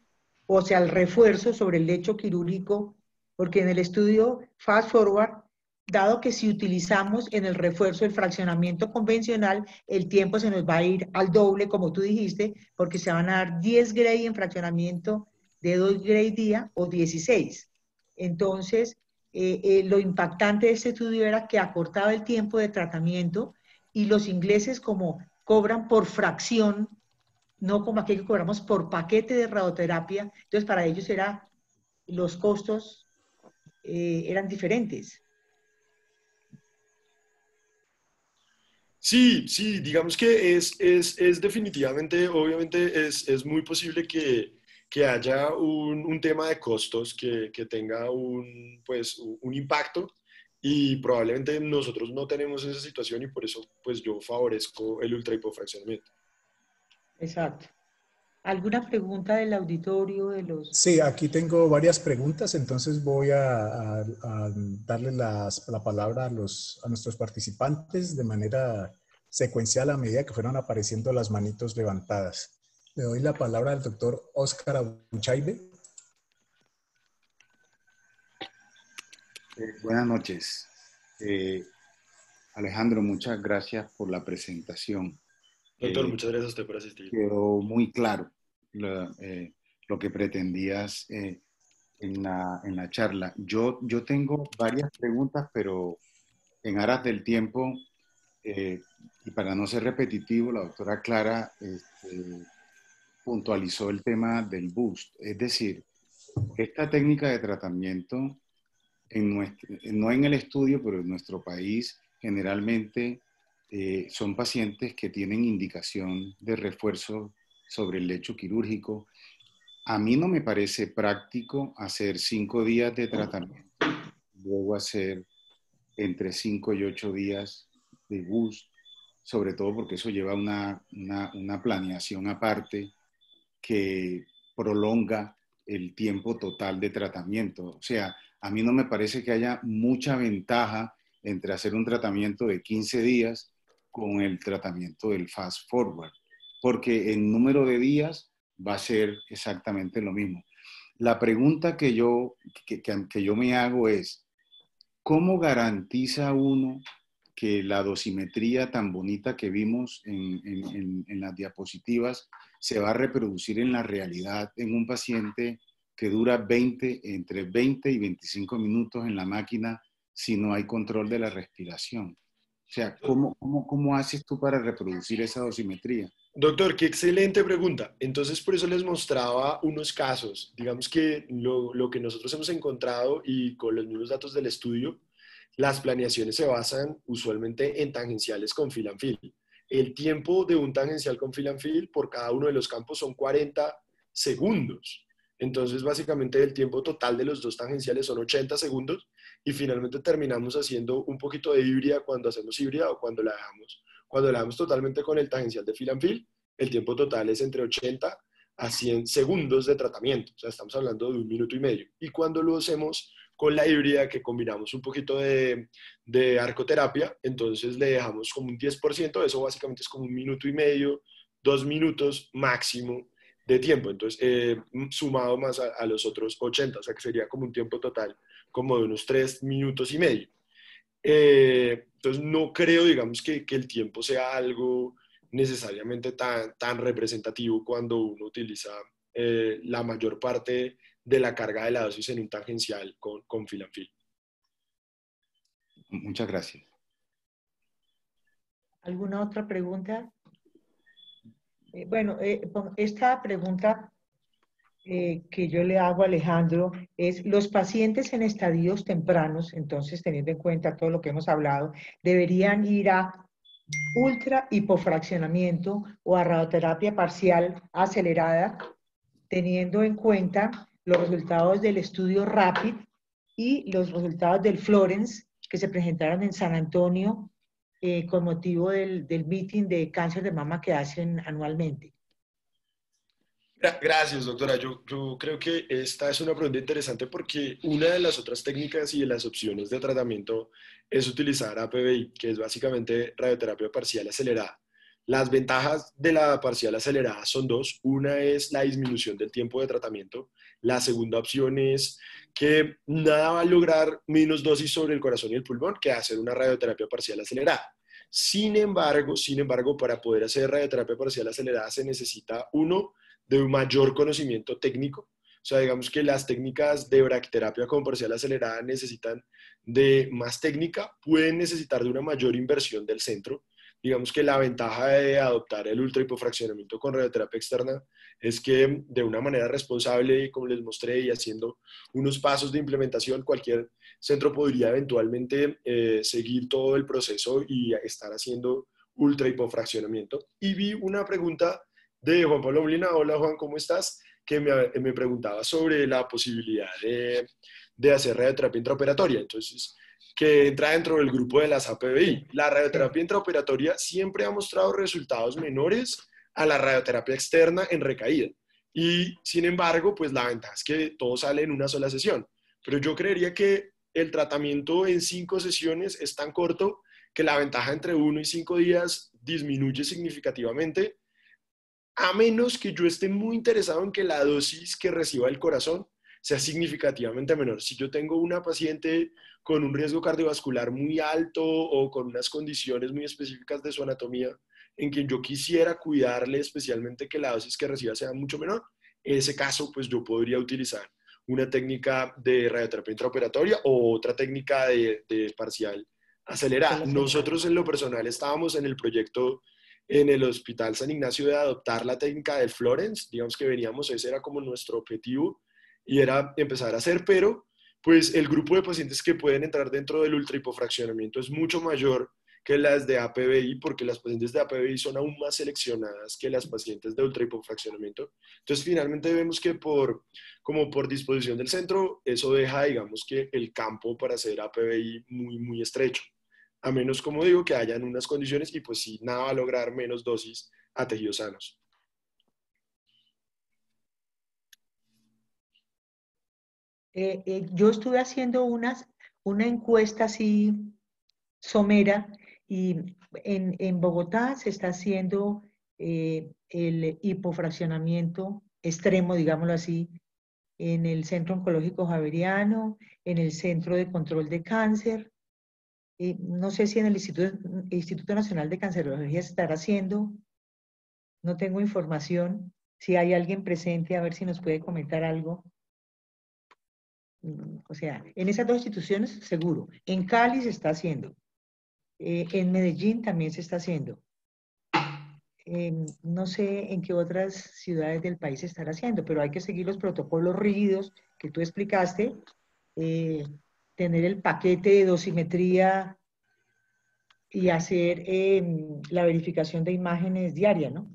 o sea, al refuerzo sobre el lecho quirúrgico, porque en el estudio Fast Forward, dado que si utilizamos en el refuerzo el fraccionamiento convencional, el tiempo se nos va a ir al doble, como tú dijiste, porque se van a dar 10 gray en fraccionamiento de 2 gray día o 16. Entonces, lo impactante de este estudio era que acortaba el tiempo de tratamiento y los ingleses como cobran por fracción, no como aquí que cobramos por paquete de radioterapia, entonces para ellos los costos eran diferentes. Sí, digamos que es definitivamente, obviamente es muy posible que haya un tema de costos que tenga pues, un impacto y probablemente nosotros no tenemos esa situación y por eso pues yo favorezco el ultrahipofraccionamiento. Exacto. ¿Alguna pregunta del auditorio de los...? Sí, aquí tengo varias preguntas, entonces voy a darle la palabra a nuestros participantes de manera secuencial a medida que fueron apareciendo las manitos levantadas. Le doy la palabra al doctor Óscar Abuchaibe. Buenas noches. Eh, Alejandro, muchas gracias por la presentación. Doctor, muchas gracias a usted por asistir. Quedó muy claro lo que pretendías en la charla. Yo tengo varias preguntas, pero en aras del tiempo, y para no ser repetitivo, la doctora Clara puntualizó el tema del boost. Es decir, esta técnica de tratamiento, no en el estudio, pero en nuestro país, generalmente son pacientes que tienen indicación de refuerzo sobre el lecho quirúrgico. A mí no me parece práctico hacer 5 días de tratamiento, luego hacer entre 5 y 8 días de boost, sobre todo porque eso lleva una planeación aparte que prolonga el tiempo total de tratamiento. O sea, a mí no me parece que haya mucha ventaja entre hacer un tratamiento de 15 días con el tratamiento del fast forward, porque el número de días va a ser exactamente lo mismo. La pregunta que yo me hago es, ¿cómo garantiza uno que la dosimetría tan bonita que vimos en las diapositivas se va a reproducir en la realidad en un paciente que dura entre 20 y 25 minutos en la máquina si no hay control de la respiración? O sea, ¿cómo haces tú para reproducir esa dosimetría? Doctor, qué excelente pregunta. Entonces, por eso les mostraba unos casos. Digamos que lo que nosotros hemos encontrado y con los mismos datos del estudio, las planeaciones se basan usualmente en tangenciales con fill and fill. El tiempo de un tangencial con fill and fill por cada uno de los campos son 40 segundos. Entonces, básicamente, el tiempo total de los dos tangenciales son 80 segundos y finalmente terminamos haciendo un poquito de híbrida cuando hacemos híbrida o cuando la dejamos. Cuando la damos totalmente con el tangencial de fill and fill, el tiempo total es entre 80 a 100 segundos de tratamiento. O sea, estamos hablando de 1 minuto y medio. Y cuando lo hacemos con la híbrida, que combinamos un poquito de arcoterapia, entonces le dejamos como un 10%, eso básicamente es como 1 minuto y medio, 2 minutos máximo de tiempo. Entonces, sumado más a los otros 80, o sea que sería como un tiempo total como de unos 3 minutos y medio. Entonces, no creo, digamos, que el tiempo sea algo necesariamente tan representativo cuando uno utiliza la mayor parte de la carga de la dosis en un tangencial con fill and fill. Muchas gracias. ¿Alguna otra pregunta? Bueno, esta pregunta que yo le hago a Alejandro es, los pacientes en estadios tempranos, entonces teniendo en cuenta todo lo que hemos hablado, deberían ir a ultra hipofraccionamiento o a radioterapia parcial acelerada, teniendo en cuenta los resultados del estudio RAPID y los resultados del Florence que se presentaron en San Antonio con motivo del meeting de cáncer de mama que hacen anualmente. Gracias, doctora. Yo creo que esta es una pregunta interesante porque una de las otras técnicas y de las opciones de tratamiento es utilizar APBI, que es básicamente radioterapia parcial acelerada. Las ventajas de la parcial acelerada son dos. Una es la disminución del tiempo de tratamiento. La segunda opción es que nada va a lograr menos dosis sobre el corazón y el pulmón que hacer una radioterapia parcial acelerada. Sin embargo, para poder hacer radioterapia parcial acelerada se necesita de un mayor conocimiento técnico. O sea, digamos que las técnicas de braquiterapia con parcial acelerada necesitan de más técnica, pueden necesitar de una mayor inversión del centro. Digamos que la ventaja de adoptar el ultrahipofraccionamiento con radioterapia externa es que de una manera responsable, como les mostré, y haciendo unos pasos de implementación, cualquier centro podría eventualmente seguir todo el proceso y estar haciendo ultrahipofraccionamiento. Y vi una pregunta de Juan Pablo Molina. Hola Juan, ¿cómo estás? Que me preguntaba sobre la posibilidad de hacer radioterapia intraoperatoria. Entonces, que entra dentro del grupo de las APBI. La radioterapia intraoperatoria siempre ha mostrado resultados menores a la radioterapia externa en recaída. Y sin embargo, pues la ventaja es que todo sale en una sola sesión. Pero yo creería que el tratamiento en 5 sesiones es tan corto que la ventaja entre 1 y 5 días disminuye significativamente, a menos que yo esté muy interesado en que la dosis que reciba el corazón sea significativamente menor. Si yo tengo una paciente con un riesgo cardiovascular muy alto o con unas condiciones muy específicas de su anatomía, en quien yo quisiera cuidarle especialmente que la dosis que reciba sea mucho menor, en ese caso, pues yo podría utilizar una técnica de radioterapia intraoperatoria o otra técnica de parcial acelerada. Nosotros en lo personal estábamos en el proyecto en el Hospital San Ignacio de adoptar la técnica de Florence, digamos que veníamos, ese era como nuestro objetivo y era empezar a hacer, pero pues el grupo de pacientes que pueden entrar dentro del ultrahipofraccionamiento es mucho mayor que las de APBI, porque las pacientes de APBI son aún más seleccionadas que las pacientes de ultrahipofraccionamiento. Entonces, finalmente vemos que como por disposición del centro, eso deja, digamos, que el campo para hacer APBI muy, muy estrecho. A menos, como digo, que hayan unas condiciones y pues sí, nada va a lograr menos dosis a tejidos sanos. Yo estuve haciendo una encuesta así somera y en Bogotá se está haciendo el hipofraccionamiento extremo, digámoslo así, en el Centro Oncológico Javeriano, en el Centro de Control de Cáncer. No sé si en el Instituto Nacional de Cancerología se estará haciendo, no tengo información. Si hay alguien presente, a ver si nos puede comentar algo. O sea, en esas dos instituciones, seguro. En Cali se está haciendo. En Medellín también se está haciendo. No sé en qué otras ciudades del país se estará haciendo, pero hay que seguir los protocolos rígidos que tú explicaste, tener el paquete de dosimetría y hacer la verificación de imágenes diaria, ¿no?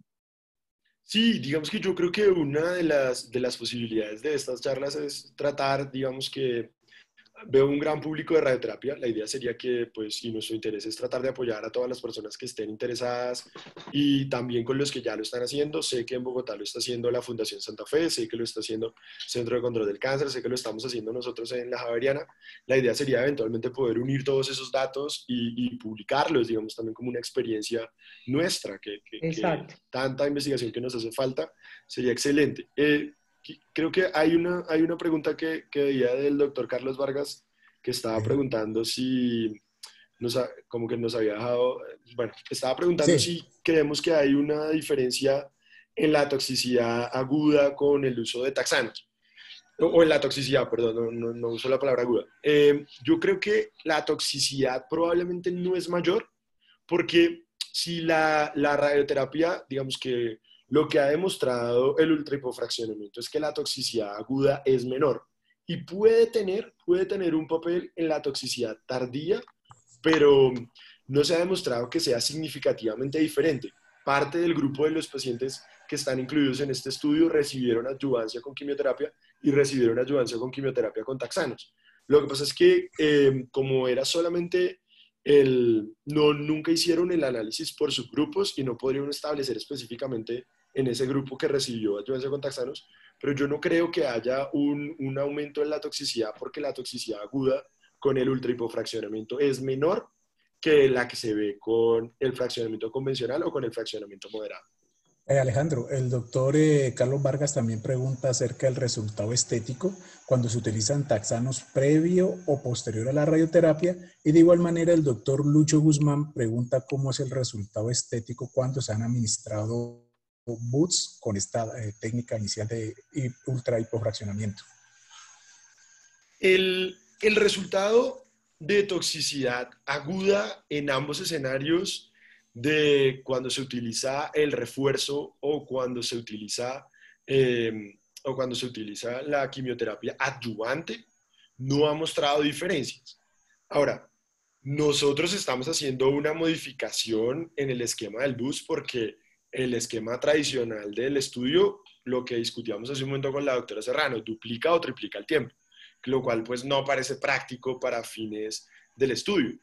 Sí, digamos que yo creo que una de las posibilidades de estas charlas es tratar, digamos que veo un gran público de radioterapia. La idea sería que, pues, y nuestro interés es tratar de apoyar a todas las personas que estén interesadas y también con los que ya lo están haciendo. Sé que en Bogotá lo está haciendo la Fundación Santa Fe, sé que lo está haciendo Centro de Control del Cáncer, sé que lo estamos haciendo nosotros en la Javeriana. La idea sería eventualmente poder unir todos esos datos y publicarlos, digamos, también como una experiencia nuestra, que tanta investigación que nos hace falta, sería excelente. Creo que hay una pregunta que veía del doctor Carlos Vargas que estaba preguntando si, como que nos había dejado, bueno, estaba preguntando si creemos que hay una diferencia en la toxicidad aguda con el uso de taxanos, o en la toxicidad, perdón, no uso la palabra aguda. Yo creo que la toxicidad probablemente no es mayor, porque si la radioterapia, digamos que lo que ha demostrado el ultrahipofraccionamiento es que la toxicidad aguda es menor y puede tener un papel en la toxicidad tardía, pero no se ha demostrado que sea significativamente diferente. Parte del grupo de los pacientes que están incluidos en este estudio recibieron adyuvancia con quimioterapia y recibieron adyuvancia con quimioterapia con taxanos. Lo que pasa es que como era solamente nunca hicieron el análisis por subgrupos y no podrían establecer específicamente en ese grupo que recibió adyuvancia con taxanos, pero yo no creo que haya un aumento en la toxicidad porque la toxicidad aguda con el ultrahipofraccionamiento es menor que la que se ve con el fraccionamiento convencional o con el fraccionamiento moderado. Alejandro, el doctor Carlos Vargas también pregunta acerca del resultado estético cuando se utilizan taxanos previo o posterior a la radioterapia, y de igual manera el doctor Lucho Guzmán pregunta cómo es el resultado estético cuando se han administrado BUDS con esta técnica inicial de ultrahipofraccionamiento. El resultado de toxicidad aguda en ambos escenarios, de cuando se utiliza el refuerzo o cuando se utiliza la quimioterapia adyuvante, no ha mostrado diferencias. Ahora, nosotros estamos haciendo una modificación en el esquema del BUS porque el esquema tradicional del estudio, lo que discutíamos hace un momento con la doctora Serrano, duplica o triplica el tiempo, lo cual pues no parece práctico para fines del estudio.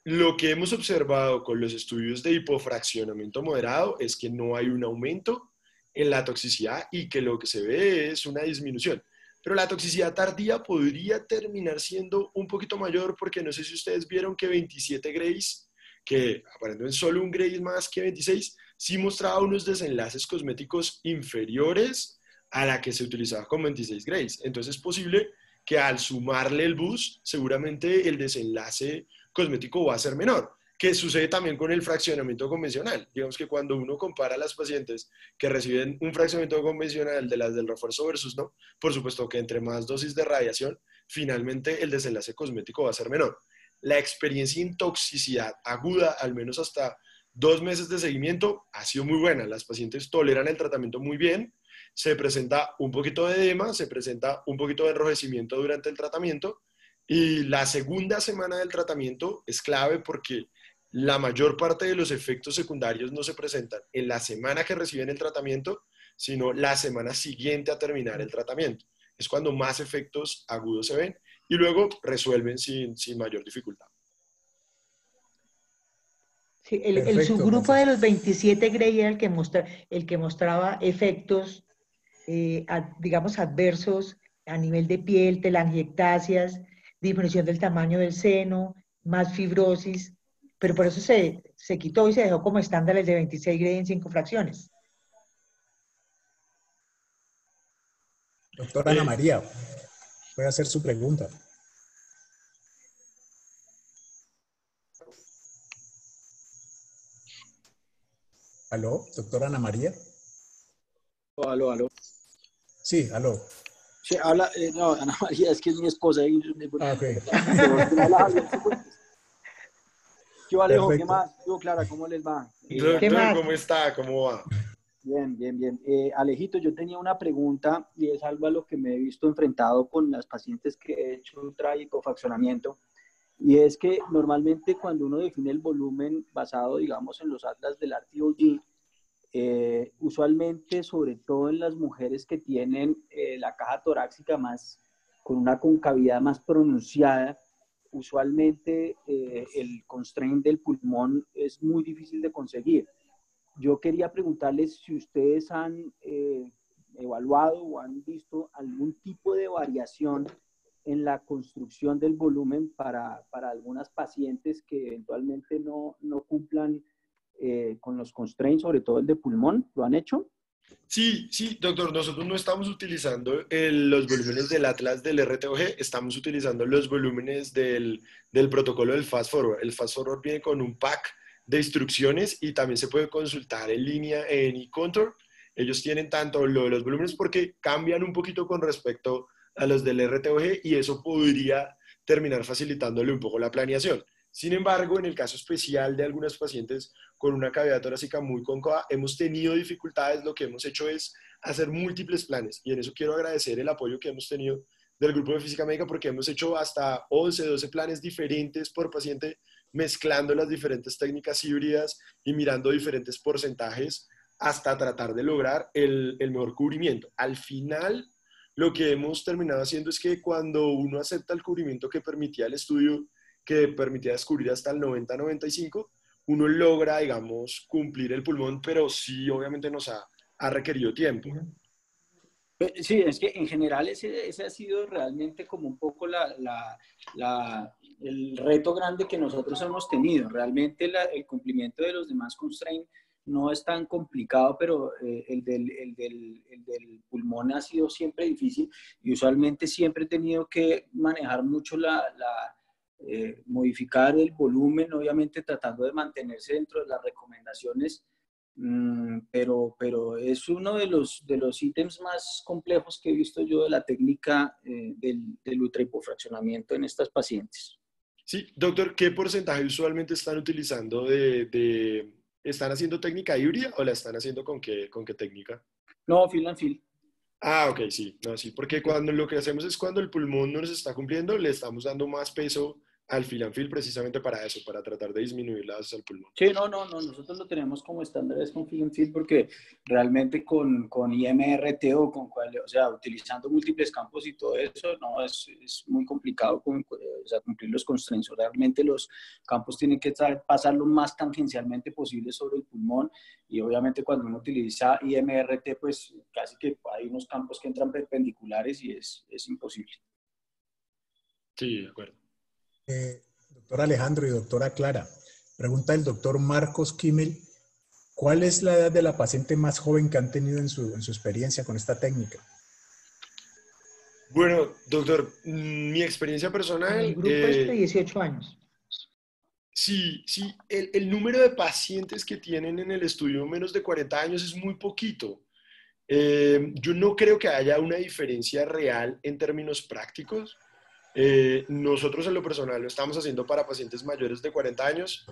Lo que hemos observado con los estudios de hipofraccionamiento moderado es que no hay un aumento en la toxicidad y que lo que se ve es una disminución. Pero la toxicidad tardía podría terminar siendo un poquito mayor porque no sé si ustedes vieron que 27 Grays, que aparentemente solo un Gray más que 26, sí mostraba unos desenlaces cosméticos inferiores a la que se utilizaba con 26 grays. Entonces es posible que al sumarle el boost, seguramente el desenlace cosmético va a ser menor, que sucede también con el fraccionamiento convencional. Digamos que cuando uno compara a las pacientes que reciben un fraccionamiento convencional de las del refuerzo versus no, por supuesto que entre más dosis de radiación, finalmente el desenlace cosmético va a ser menor. La experiencia en toxicidad aguda, al menos hasta 2 meses de seguimiento, ha sido muy buena. Las pacientes toleran el tratamiento muy bien, se presenta un poquito de edema, se presenta un poquito de enrojecimiento durante el tratamiento, y la segunda semana del tratamiento es clave porque la mayor parte de los efectos secundarios no se presentan en la semana que reciben el tratamiento, sino la semana siguiente a terminar el tratamiento. Es cuando más efectos agudos se ven y luego resuelven sin mayor dificultad. Sí, el Perfecto, subgrupo gracias. de los 27 Gray era el que mostraba efectos, digamos, adversos a nivel de piel, telangiectasias, disminución del tamaño del seno, más fibrosis, pero por eso se quitó y se dejó como estándares de 26 Gray en 5 fracciones. Doctora Ana María, puede hacer su pregunta. ¿Aló, doctora Ana María? Aló, aló. Sí, aló. Sí, habla, no, Ana María, es que es mi esposa. Ok, Yo, Alejo, ¿qué perfecto. más? Yo, Clara, ¿cómo les va? ¿Qué Doctor, más? ¿cómo está? ¿Cómo va? Bien, bien, bien. Alejito, yo tenía una pregunta y es algo a lo que me he visto enfrentado con las pacientes que he hecho ultrahidrofraccionamiento. Y es que normalmente cuando uno define el volumen basado, digamos, en los atlas del RTOD, usualmente, sobre todo en las mujeres que tienen la caja torácica más, con una concavidad más pronunciada, usualmente el constraint del pulmón es muy difícil de conseguir. Yo quería preguntarles si ustedes han evaluado o han visto algún tipo de variación en la construcción del volumen para algunas pacientes que eventualmente no cumplan con los constraints, sobre todo el de pulmón. ¿Lo han hecho? Sí, sí, doctor, nosotros no estamos utilizando los volúmenes del Atlas del RTOG, estamos utilizando los volúmenes del protocolo del Fast Forward. El Fast Forward viene con un pack de instrucciones y también se puede consultar en línea en eContour. Ellos tienen tanto los volúmenes porque cambian un poquito con respecto a los del RTOG y eso podría terminar facilitándole un poco la planeación. Sin embargo, en el caso especial de algunas pacientes con una cavidad torácica muy cóncava, hemos tenido dificultades. Lo que hemos hecho es hacer múltiples planes y en eso quiero agradecer el apoyo que hemos tenido del grupo de física médica porque hemos hecho hasta 11, 12 planes diferentes por paciente, mezclando las diferentes técnicas híbridas y mirando diferentes porcentajes hasta tratar de lograr el mejor cubrimiento. Al final, lo que hemos terminado haciendo es que cuando uno acepta el cubrimiento que permitía el estudio, que permitía descubrir hasta el 90-95, uno logra, digamos, cumplir el pulmón, pero sí, obviamente nos ha requerido tiempo. Sí, es que en general ese ha sido realmente como un poco el reto grande que nosotros hemos tenido. Realmente el cumplimiento de los demás constraints no es tan complicado, pero el del pulmón ha sido siempre difícil y usualmente siempre he tenido que manejar mucho modificar el volumen, obviamente tratando de mantenerse dentro de las recomendaciones, pero es uno de los ítems más complejos que he visto yo de la técnica del ultrahipofraccionamiento en estas pacientes. Sí, doctor, ¿qué porcentaje usualmente están utilizando ¿están haciendo técnica híbrida o la están haciendo con qué técnica? No, fill and fill. Ah, ok, sí, no, sí, porque cuando lo que hacemos es cuando el pulmón no nos está cumpliendo, le estamos dando más peso al fill and fill precisamente para eso, para tratar de disminuir las al pulmón. Sí, no, nosotros lo tenemos como estándares con fill and fill porque realmente con IMRT o sea, utilizando múltiples campos y todo eso, no, es muy complicado cumplir los constraints. Realmente los campos tienen que pasar lo más tangencialmente posible sobre el pulmón y obviamente cuando uno utiliza IMRT, pues casi que hay unos campos que entran perpendiculares y es imposible. Sí, de acuerdo. Doctor Alejandro y doctora Clara, pregunta el doctor Marcos Kimmel, ¿Cuál es la edad de la paciente más joven que han tenido en su experiencia con esta técnica? Bueno, doctor, mi experiencia En el personal, grupo es de 18 años. sí, sí, el número de pacientes que tienen en el estudio menos de 40 años es muy poquito. Yo no creo que haya una diferencia real en términos prácticos. Nosotros en lo personal lo estamos haciendo para pacientes mayores de 40 años,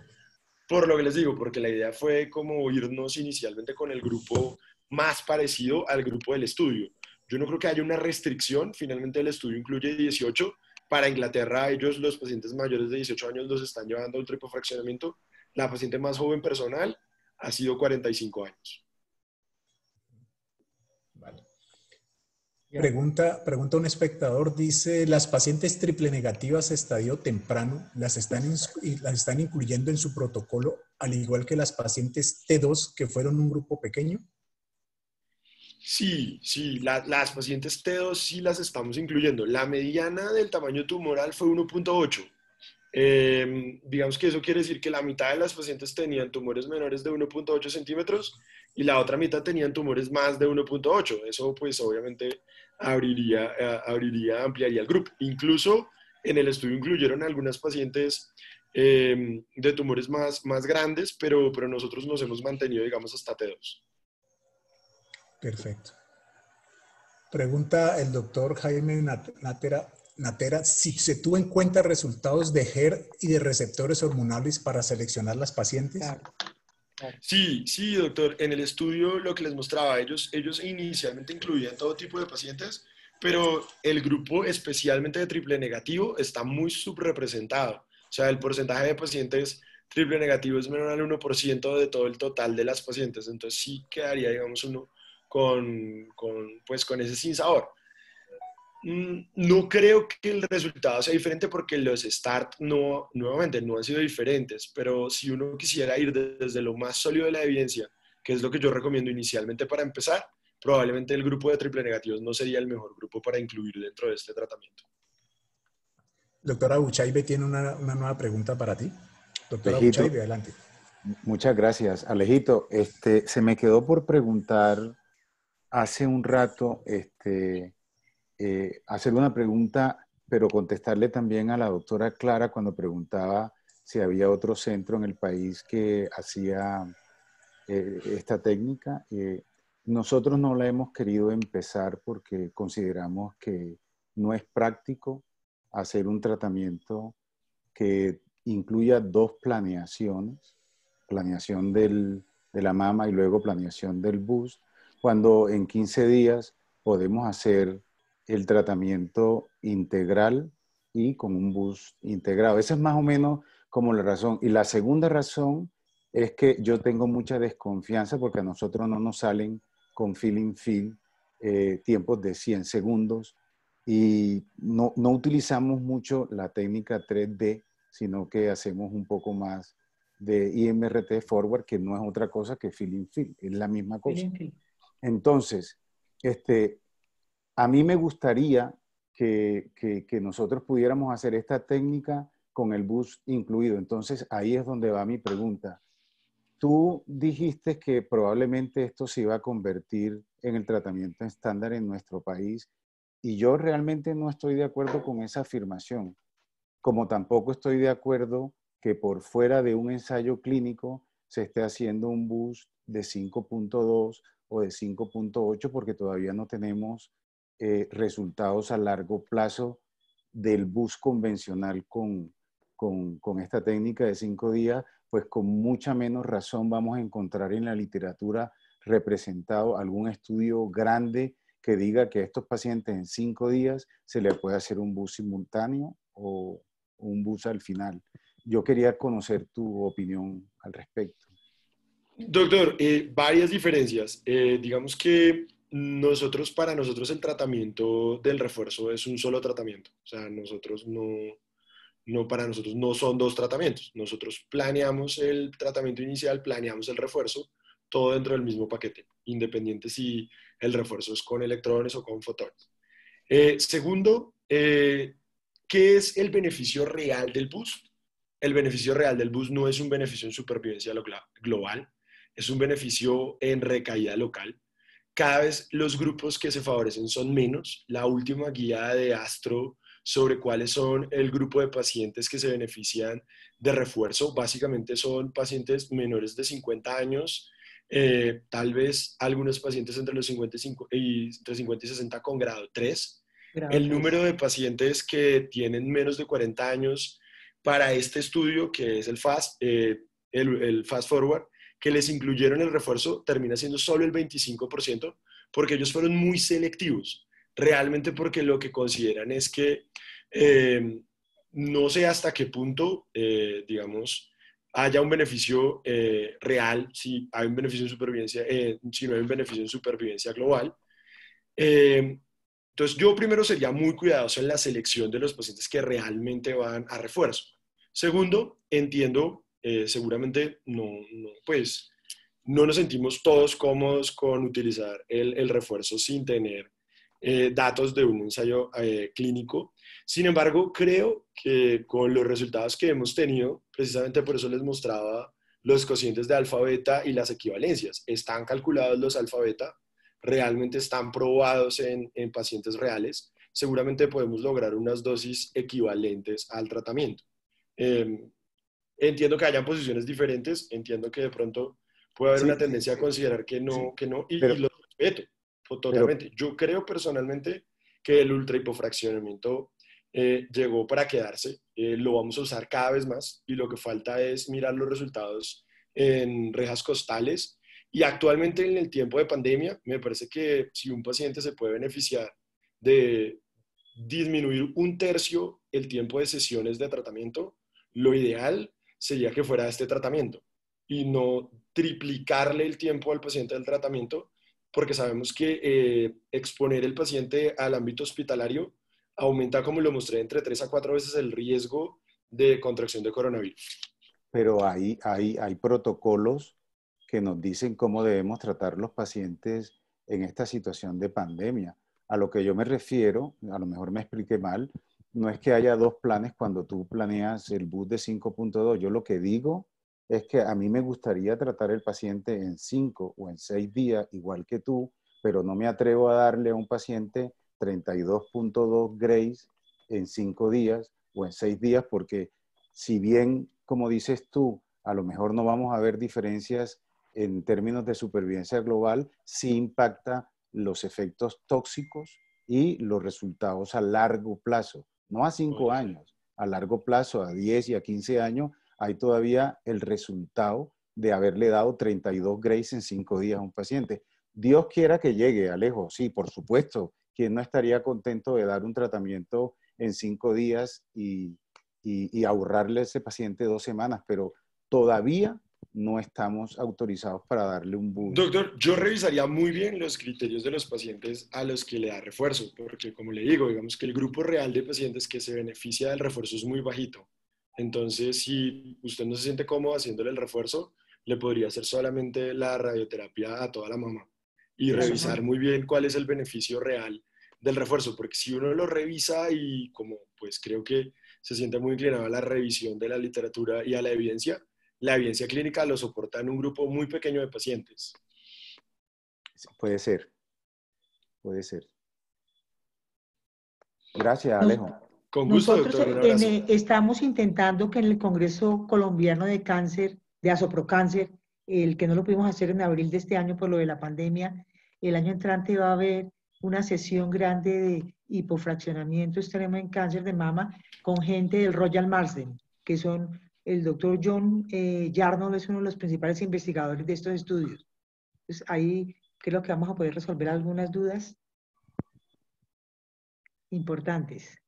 por lo que les digo, porque la idea fue como irnos inicialmente con el grupo más parecido al grupo del estudio. Yo no creo que haya una restricción, finalmente el estudio incluye 18. Para Inglaterra, ellos, los pacientes mayores de 18 años, los están llevando a un tripofraccionamiento. La paciente más joven personal ha sido 45 años. Vale. Pregunta un espectador, dice, ¿las pacientes triple negativas estadio temprano las están incluyendo en su protocolo, al igual que las pacientes T2 que fueron un grupo pequeño? Sí, sí, las pacientes T2 sí las estamos incluyendo. La mediana del tamaño tumoral fue 1.8. Digamos que eso quiere decir que la mitad de las pacientes tenían tumores menores de 1.8 centímetros y la otra mitad tenían tumores más de 1.8. Eso pues obviamente ampliaría el grupo. Incluso en el estudio incluyeron algunas pacientes de tumores más grandes, pero nosotros nos hemos mantenido, digamos, hasta T2. Perfecto. Pregunta el doctor Jaime Natera si se tuvo en cuenta resultados de HER y de receptores hormonales para seleccionar las pacientes. Claro, claro. Sí, sí, doctor. En el estudio lo que les mostraba, ellos inicialmente incluían todo tipo de pacientes, pero el grupo especialmente de triple negativo está muy subrepresentado. O sea, el porcentaje de pacientes triple negativo es menor al 1% de todo el total de las pacientes. Entonces sí quedaría, digamos, uno con ese sinsabor. No creo que el resultado sea diferente porque los START nuevamente no han sido diferentes, pero si uno quisiera ir desde lo más sólido de la evidencia, que es lo que yo recomiendo inicialmente para empezar, probablemente el grupo de triple negativos no sería el mejor grupo para incluir dentro de este tratamiento. Doctora Buchaibe tiene una nueva pregunta para ti. Doctora Alejito, Buchaibe, adelante. muchas gracias. Alejito, se me quedó por preguntar hace un rato, hacer una pregunta, pero contestarle también a la doctora Clara cuando preguntaba si había otro centro en el país que hacía esta técnica. Nosotros no la hemos querido empezar porque consideramos que no es práctico hacer un tratamiento que incluya dos planeaciones, planeación de la mama y luego planeación del bust, cuando en 15 días podemos hacer el tratamiento integral y con un bust integrado. Esa es más o menos como la razón. Y la segunda razón es que yo tengo mucha desconfianza porque a nosotros no nos salen con fill tiempos de 100 segundos y no utilizamos mucho la técnica 3D, sino que hacemos un poco más de IMRT forward, que no es otra cosa que fill, es la misma cosa. Entonces, a mí me gustaría que nosotros pudiéramos hacer esta técnica con el bus incluido. Entonces, ahí es donde va mi pregunta. Tú dijiste que probablemente esto se iba a convertir en el tratamiento estándar en nuestro país y yo realmente no estoy de acuerdo con esa afirmación, como tampoco estoy de acuerdo que por fuera de un ensayo clínico se esté haciendo un boost de 5.2 o de 5.8 porque todavía no tenemos resultados a largo plazo del boost convencional con esta técnica de 5 días, pues con mucha menos razón vamos a encontrar en la literatura representado algún estudio grande que diga que a estos pacientes en 5 días se le puede hacer un boost simultáneo o un boost al final. Yo quería conocer tu opinión al respecto. Doctor, varias diferencias. Digamos que para nosotros el tratamiento del refuerzo es un solo tratamiento. O sea, para nosotros no son dos tratamientos. Nosotros planeamos el tratamiento inicial, planeamos el refuerzo, todo dentro del mismo paquete, independiente si el refuerzo es con electrones o con fotones. Segundo, ¿qué es el beneficio real del boost? El beneficio real del boost no es un beneficio en supervivencia global. es un beneficio en recaída local. Cada vez los grupos que se favorecen son menos. La última guía de Astro sobre cuáles son el grupo de pacientes que se benefician de refuerzo, básicamente son pacientes menores de 50 años, tal vez algunos pacientes entre los 55 entre 50 y 60 con grado 3. Grado El 3. número de pacientes que tienen menos de 40 años para este estudio, que es el Fast Forward, que les incluyeron el refuerzo, termina siendo solo el 25%, porque ellos fueron muy selectivos, realmente porque lo que consideran es que no sé hasta qué punto, digamos, haya un beneficio real, si hay un beneficio en supervivencia, si no hay un beneficio en supervivencia global. Entonces, yo primero sería muy cuidadoso en la selección de los pacientes que realmente van a refuerzo. Segundo, entiendo, seguramente pues, no nos sentimos todos cómodos con utilizar el refuerzo sin tener datos de un ensayo clínico. Sin embargo, creo que con los resultados que hemos tenido, precisamente por eso les mostraba los cocientes de alfa-beta y las equivalencias. Están calculados los alfa-beta, realmente están probados en pacientes reales. Seguramente podemos lograr unas dosis equivalentes al tratamiento. Entiendo que hayan posiciones diferentes, entiendo que de pronto puede haber Sí, una tendencia a considerar que sí, no, y pero, lo respeto pero totalmente. Yo creo personalmente que el ultrahipofraccionamiento llegó para quedarse, lo vamos a usar cada vez más y lo que falta es mirar los resultados en rejas costales. Y actualmente en el tiempo de pandemia, me parece que si un paciente se puede beneficiar de disminuir un tercio el tiempo de sesiones de tratamiento, lo ideal sería que fuera este tratamiento y no triplicarle el tiempo al paciente del tratamiento, porque sabemos que exponer el paciente al ámbito hospitalario aumenta, como lo mostré, entre 3 a 4 veces el riesgo de contracción de coronavirus. pero hay protocolos que nos dicen cómo debemos tratar los pacientes en esta situación de pandemia. A lo que yo me refiero, a lo mejor me expliqué mal, no es que haya dos planes cuando tú planeas el bus de 5.2. Yo lo que digo es que a mí me gustaría tratar el paciente en 5 o en 6 días, igual que tú, pero no me atrevo a darle a un paciente 32.2 grays en 5 días o en 6 días, porque si bien, como dices tú, a lo mejor no vamos a ver diferencias en términos de supervivencia global, sí impacta los efectos tóxicos y los resultados a largo plazo, no a 5 años, a largo plazo, a 10 y a 15 años, hay todavía el resultado de haberle dado 32 grays en 5 días a un paciente. Dios quiera que llegue, Alejo, sí, por supuesto, ¿quién no estaría contento de dar un tratamiento en 5 días y ahorrarle a ese paciente 2 semanas? Pero todavía no estamos autorizados para darle un boost. Doctor, yo revisaría muy bien los criterios de los pacientes a los que le da refuerzo, porque como le digo, digamos que el grupo real de pacientes que se beneficia del refuerzo es muy bajito. Entonces, si usted no se siente cómodo haciéndole el refuerzo, le podría hacer solamente la radioterapia a toda la mama y Eso. revisar muy bien cuál es el beneficio real del refuerzo, porque si uno lo revisa y como pues creo que se siente muy inclinado a la revisión de la literatura y a la evidencia clínica lo soporta en un grupo muy pequeño de pacientes. Puede ser, puede ser. Gracias, Alejo. Con gusto, Nosotros doctor, un abrazo. estamos intentando que en el Congreso Colombiano de Cáncer, de Asoprocáncer, el que no lo pudimos hacer en abril de este año por lo de la pandemia, el año entrante va a haber una sesión grande de hipofraccionamiento extremo en cáncer de mama con gente del Royal Marsden, que son el doctor John Yarnold, es uno de los principales investigadores de estos estudios. Entonces, ahí creo que vamos a poder resolver algunas dudas importantes.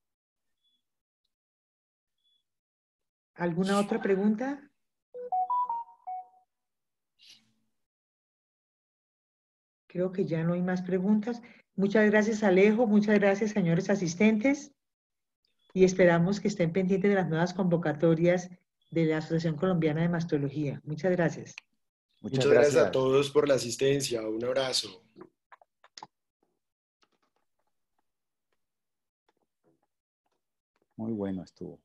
¿Alguna otra pregunta? Creo que ya no hay más preguntas. Muchas gracias, Alejo. Muchas gracias, señores asistentes. Y esperamos que estén pendientes de las nuevas convocatorias de la Asociación Colombiana de Mastología. Muchas gracias. Muchas Muchas gracias a gracias. todos por la asistencia. Un abrazo. Muy bueno estuvo.